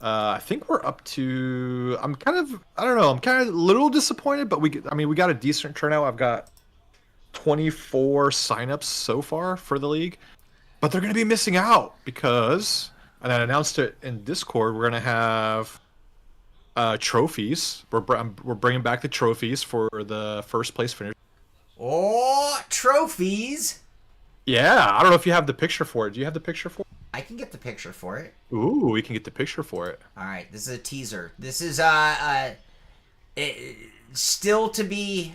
I think we're up to... I'm kind of a little disappointed, but we got a decent turnout. I've got 24 signups so far for the league, but they're going to be missing out because, and I announced it in Discord, we're going to have trophies. We're bringing back the trophies for the first place finish. Oh, trophies! Yeah, I don't know if you have the picture for it. Do you have the picture for it? I can get the picture for it. Ooh, we can get the picture for it. All right, this is a teaser. This is still to be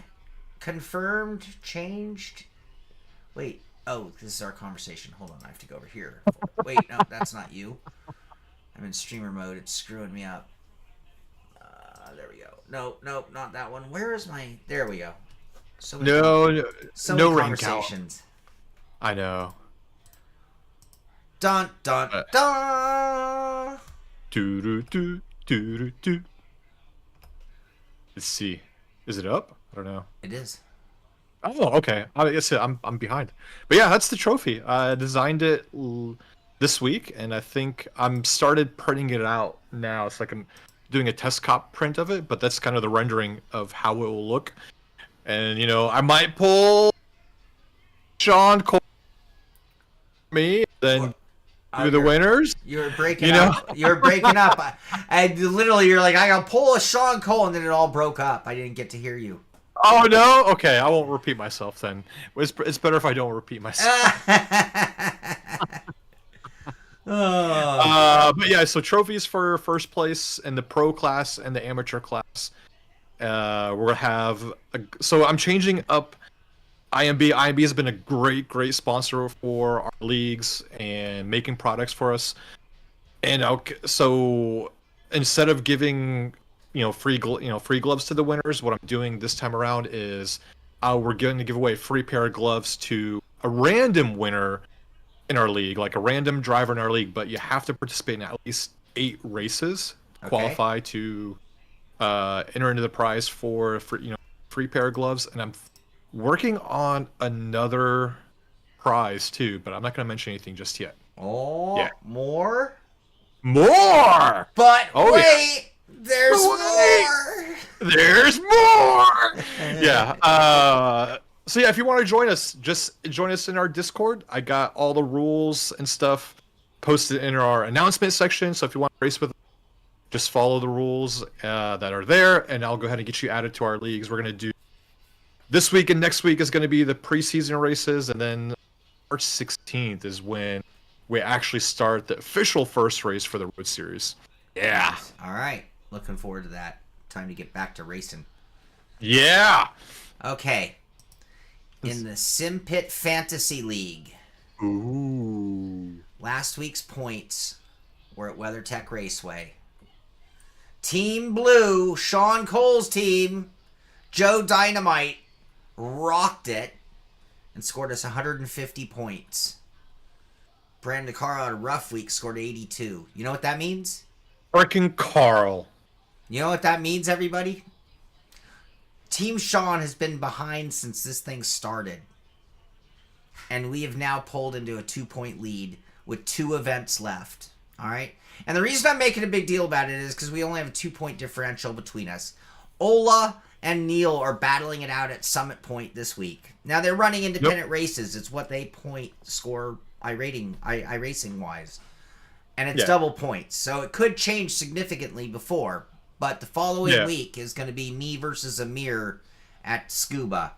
confirmed, changed. Wait, oh, this is our conversation. Hold on, I have to go over here. Wait, no, that's not you. I'm in streamer mode. It's screwing me up. There we go. No, not that one. Where is my? There we go. So many conversations. I know. Dun dun dun. Do. Let's see. Is it up? I don't know. It is. Oh, okay. I guess I'm behind. But yeah, that's the trophy. I designed it this week, and I think I'm started printing it out now. It's like I'm doing a test cop print of it, but that's kind of the rendering of how it will look. And I might pull Sean Cole, me, then do the winners. You're breaking up. You're breaking up. I literally, you're like, I gotta pull a Sean Cole, and then it all broke up. I didn't get to hear you. Oh no? Okay, I won't repeat myself then. It's better if I don't repeat myself. But yeah, so trophies for first place in the pro class and the amateur class. We're gonna have. So I'm changing up IMB. IMB has been a great sponsor for our leagues and making products for us. And so instead of giving free gloves to the winners, what I'm doing this time around is we're going to give away a free pair of gloves to a random winner in our league, like a random driver in our league. But you have to participate in at least 8 races to qualify to enter into the prize for free pair of gloves. And I'm working on another prize too, but I'm not going to mention anything just yet. Oh, yeah. More. But wait, there's more. There's more. Yeah. So yeah, if you want to join us, just join us in our Discord. I got all the rules and stuff posted in our announcement section. So if you want to race with us, just follow the rules that are there, and I'll go ahead and get you added to our leagues. We're going to do this week and next week is going to be the preseason races, and then March 16th is when we actually start the official first race for the Road Series. Yeah. All right. Looking forward to that. Time to get back to racing. Yeah. Okay. In the Sim Pit Fantasy League. Ooh. Last week's points were at WeatherTech Raceway. Team Blue, Sean Cole's team, Joe Dynamite, rocked it and scored us 150 points. Brandon Carl had a rough week, scored 82. You know what that means? Frickin' Carl. You know what that means, everybody? Team Sean has been behind since this thing started. And we have now pulled into a 2-point lead with 2 events left. All right? And the reason I'm making a big deal about it is because we only have a 2-point differential between us. Ola and Neil are battling it out at Summit Point this week. Now, they're running independent races. It's what they point score iRacing wise. And it's double points. So it could change significantly before. But the following week is going to be me versus Amir at Scuba.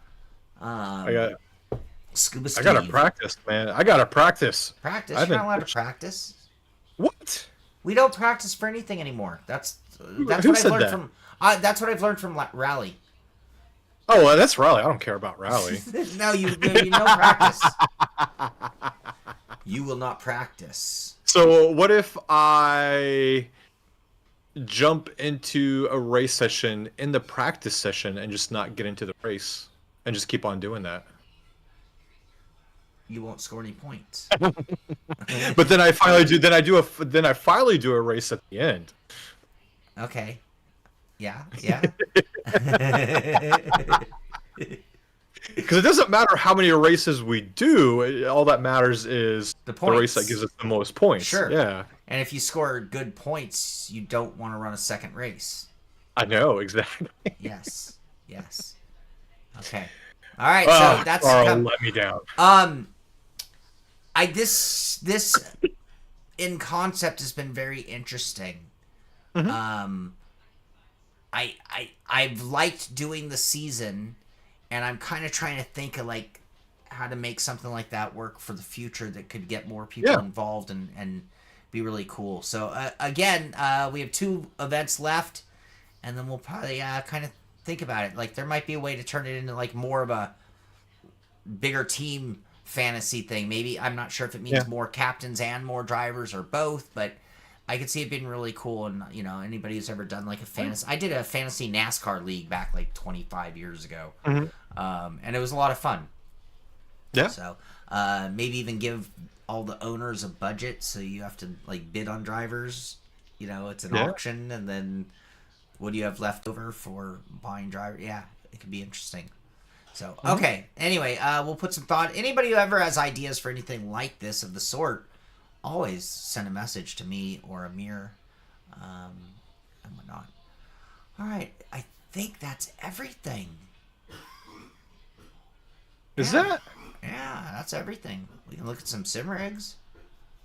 Scuba Steve. I gotta practice, man. I gotta practice. Practice? You're not allowed to practice. What? We don't practice for anything anymore. That's Who what I've said learned that? from. That's what I've learned from Rally. Oh, well, that's Rally. I don't care about Rally. No, you don't practice. You will not practice. So what if I jump into a race session in the practice session and just not get into the race and just keep on doing that? You won't score any points. But then I finally do. Then I finally do a race at the end. Okay. Yeah. Because it doesn't matter how many races we do. All that matters is the race that gives us the most points. Sure. Yeah. And if you score good points, you don't want to run a second race. I know, exactly. Yes. Okay. All right. So that's Carl, let me down. This in concept has been very interesting. Mm-hmm. I've liked doing the season, and I'm kind of trying to think of like how to make something like that work for the future that could get more people involved and be really cool. So again, we have 2 events left, and then we'll probably kind of think about it. Like there might be a way to turn it into like more of a bigger team fantasy thing. Maybe I'm not sure if it means more captains and more drivers or both, but I could see it being really cool. And anybody who's ever done like a fantasy, I did a fantasy NASCAR league back like 25 years ago, and it was a lot of fun. Yeah. So maybe even give all the owners a budget, so you have to like bid on drivers. It's an auction, and then what do you have left over for buying drivers? Yeah, it could be interesting. So, okay. Anyway, we'll put some thought. Anybody who ever has ideas for anything like this of the sort, always send a message to me or Amir, and whatnot. All right. I think that's everything. Is that? Yeah, that's everything. We can look at some sim rigs.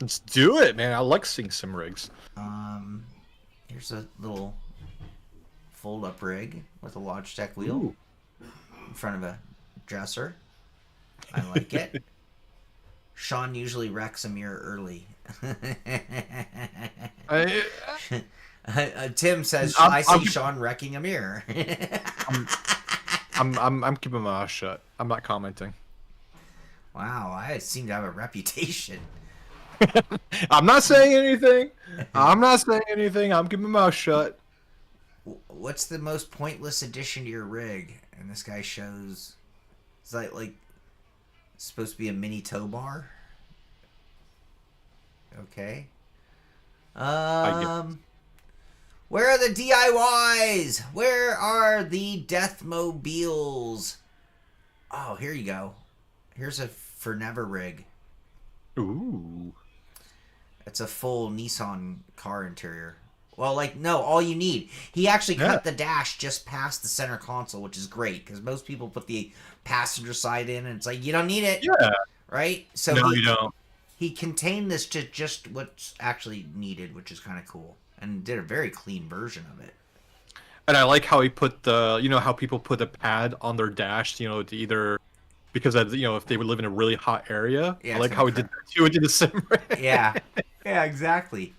Let's do it, man. I like seeing sim rigs. Here's a little fold-up rig with a Logitech wheel. Ooh. In front of a dresser. I like it. Sean usually wrecks Amir early. Tim says, I see Sean wrecking Amir. I'm keeping my mouth shut. I'm not commenting. Wow, I seem to have a reputation. I'm not saying anything. I'm keeping my mouth shut. What's the most pointless addition to your rig? And this guy shows, it's like supposed to be a mini tow bar. Okay. Where are the DIYs? Where are the Deathmobiles? Oh, here you go. Here's a For Never rig. Ooh. It's a full Nissan car interior. Well, no, all you need. He actually cut the dash just past the center console, which is great, because most people put the passenger side in, and it's like, you don't need it. Yeah. Right? So no, you don't. He contained this to just what's actually needed, which is kind of cool, and did a very clean version of it. And I like how he put how people put a pad on their dash, to either because if they would live in a really hot area, Yeah, I it's like how gonna it did that too. It did the sim rig. Yeah. Yeah, exactly.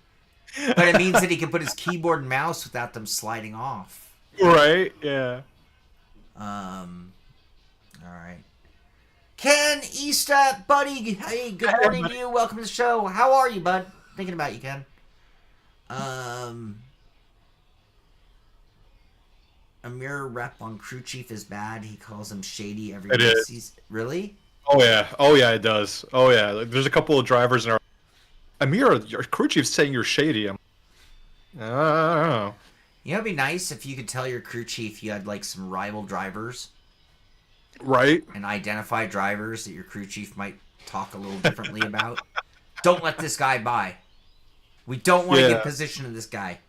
But it means that he can put his keyboard and mouse without them sliding off. Right? Yeah. All right. Ken Easta, buddy. Hey, good morning to you. Welcome to the show. How are you, bud? Thinking about you, Ken. A mirror rep on crew chief is bad. He calls him shady every It is. sees. Really? Oh yeah, it does. Oh yeah, like, there's a couple of drivers in our Amir, your crew chief's saying you're shady. I don't know. You know, it'd be nice if you could tell your crew chief you had like some rival drivers, Right? and identify drivers that your crew chief might talk a little differently about. Don't let this guy by. We don't want to get position of this guy.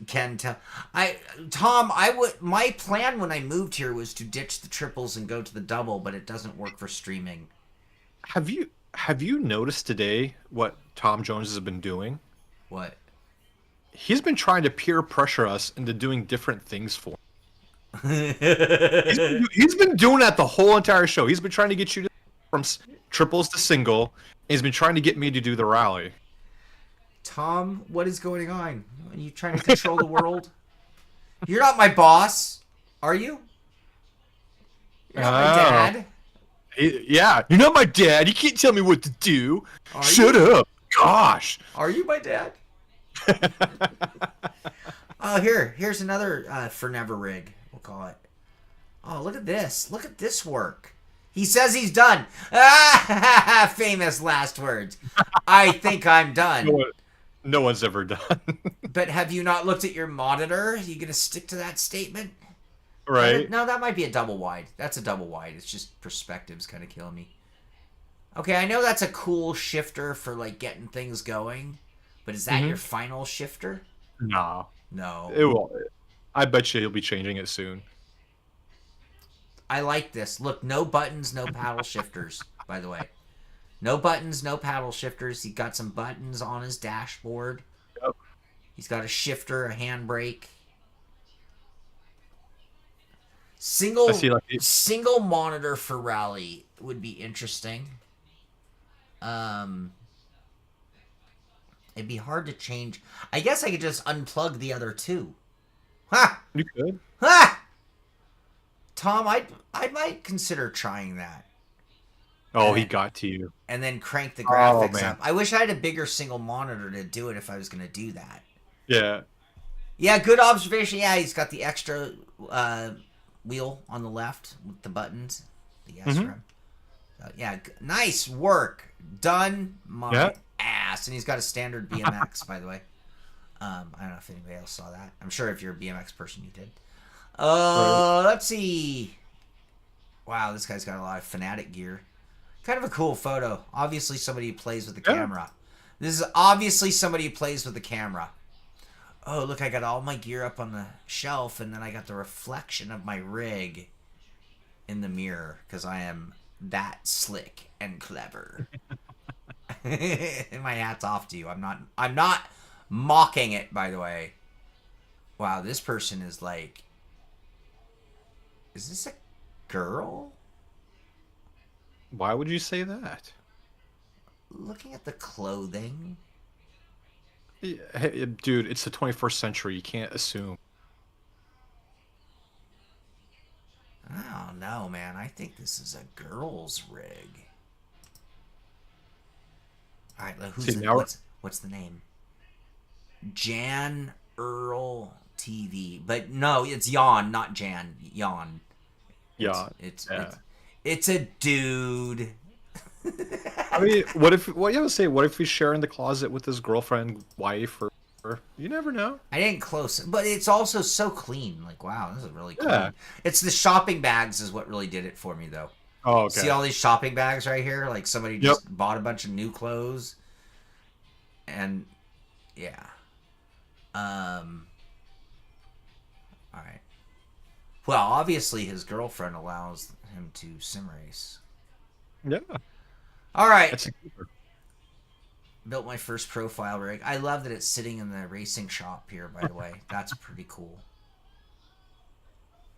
Ken, Tom, my plan when I moved here was to ditch the triples and go to the double, but it doesn't work for streaming. Have you noticed today what Tom Jones has been doing? What? He's been trying to peer pressure us into doing different things for him. He's been doing that the whole entire show. He's been trying to get you from triples to single, and he's been trying to get me to do the rally. Tom, what is going on? Are you trying to control the world? You're not my boss, are you? You're not my dad. Yeah, you're not my dad. You can't tell me what to do. Are Shut up. Gosh. Are you my dad? Oh, here's another for never rig, we'll call it. Oh, look at this. Look at this work. He says he's done. Ah, famous last words. I think I'm done. No one's ever done. But have you not looked at your monitor? Are you going to stick to that statement? Right. No, that might be a double wide. That's a double wide. It's just perspective's kind of killing me. Okay, I know that's a cool shifter for like getting things going, but is that your final shifter? No. No. It will. I bet you he'll be changing it soon. I like this. Look, no buttons, no paddle shifters, by the way. No buttons, no paddle shifters. He got some buttons on his dashboard. Yep. He's got a shifter, a handbrake. Single monitor for rally would be interesting. It'd be hard to change. I guess I could just unplug the other two. Ha! You could. Ha! Tom, I might consider trying that. Oh, he got to you. And then crank the graphics up. I wish I had a bigger single monitor to do it if I was going to do that. Yeah. Yeah, good observation. Yeah, he's got the extra wheel on the left with the buttons. The S-rim. Yeah, nice work. Done my ass. And he's got a standard BMX, by the way. I don't know if anybody else saw that. I'm sure if you're a BMX person, you did. Let's see. Wow, this guy's got a lot of Fanatic gear. Kind of a cool photo. Obviously somebody who plays with the camera. This is obviously somebody who plays with the camera. Oh, look, I got all my gear up on the shelf, and then I got the reflection of my rig in the mirror, because I am that slick and clever. And my hat's off to you. I'm not mocking it, by the way. Wow, this person is like... Is this a girl? Why would you say that? Looking at the clothing. Hey, dude, it's the 21st century. You can't assume. I don't know, man. I think this is a girl's rig. All right, what's the name? Jan Earl TV. But no, it's Jan, not Jan. Jan. It's a dude. I mean, what if he's sharing the closet with his girlfriend, wife, or you never know. I didn't close it, but it's also so clean. Like, wow, this is really clean. Yeah. It's the shopping bags is what really did it for me, though. Oh, okay. See all these shopping bags right here? Like somebody just bought a bunch of new clothes. And yeah. All right. Well, obviously his girlfriend allows him to sim race. Yeah. All right. That's a keeper. Built my first profile rig. I love that it's sitting in the racing shop here, by the way. That's pretty cool.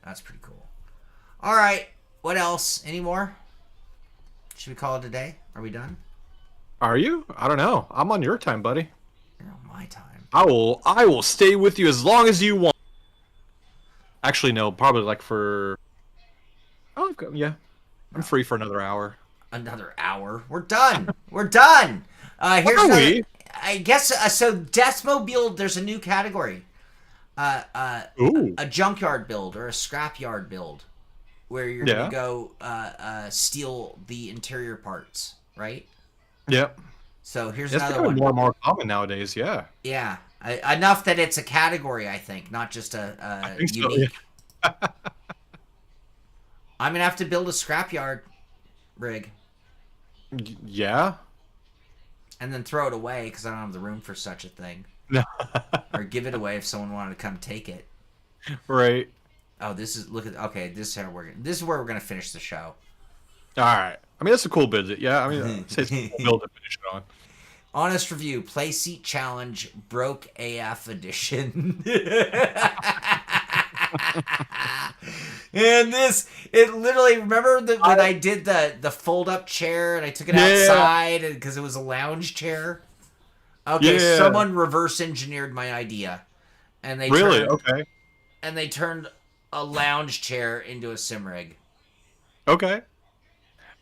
That's pretty cool. All right. What else? Any more? Should we call it a day? Are we done? Are you? I don't know. I'm on your time, buddy. You're on my time. I will stay with you as long as you want. Actually, no. Probably like for. Oh, yeah. I'm free for another hour. Another hour? We're done. We're done. Here's another, I guess so. Deathmobile. There's a new category. A junkyard build or a scrapyard build, where you're gonna go steal the interior parts, right? Yep. So here's It's another one. More and more common nowadays. Yeah. Yeah, enough that it's a category. I think not just a unique. So, yeah. I'm gonna have to build a scrapyard rig. Yeah. And then throw it away because I don't have the room for such a thing. Or give it away if someone wanted to come take it. Right. Oh, this is this is where we're gonna finish the show. All right. I mean, that's a cool build. Yeah. I mean, it's a cool build to finish it on. Honest review: Play Seat Challenge Broke AF Edition. And it literally, remember when I did the fold up chair and I took it outside because it was a lounge chair. Okay, someone reverse engineered my idea, and they and they turned a lounge chair into a sim rig. Okay.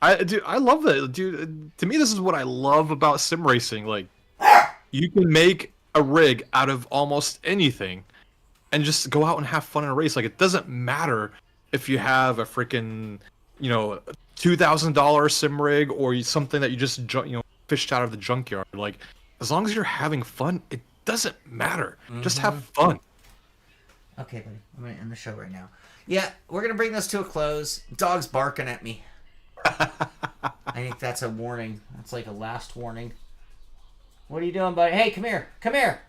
I love that, dude. To me, this is what I love about sim racing. Like, you can make a rig out of almost anything, and just go out and have fun in a race. Like, it doesn't matter if you have a freaking, $2,000 sim rig or something that you just fished out of the junkyard. Like, as long as you're having fun, it doesn't matter. Just have fun. Okay, buddy. I'm going to end the show right now. Yeah, we're going to bring this to a close. Dog's barking at me. I think that's a warning. That's like a last warning. What are you doing, buddy? Hey, come here. Come here.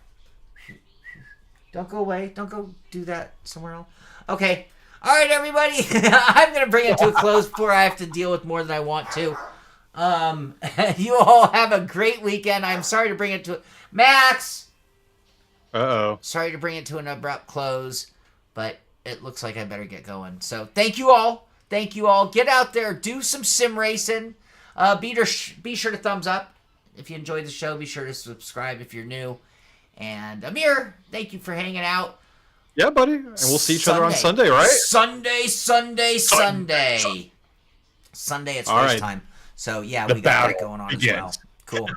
Don't go away. Don't go do that somewhere else. Okay. All right, everybody. I'm going to bring it to a close before I have to deal with more than I want to. You all have a great weekend. I'm sorry to bring it to Max. Uh-oh. Sorry to bring it to an abrupt close, but it looks like I better get going. So thank you all. Thank you all. Get out there. Do some sim racing. Be sure to thumbs up. If you enjoyed the show, be sure to subscribe if you're new. And Amir, thank you for hanging out. Yeah, buddy. And we'll see each other on Sunday, right? Sunday. Sunday, it's race time. So, yeah, we got that going on as well. Cool.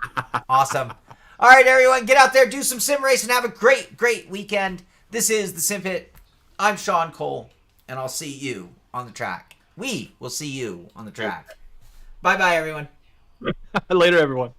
Awesome. All right, everyone, get out there, do some sim race, and have a great, great weekend. This is the Sim Pit. I'm Sean Cole, and I'll see you on the track. We will see you on the track. Bye-bye, everyone. Later, everyone.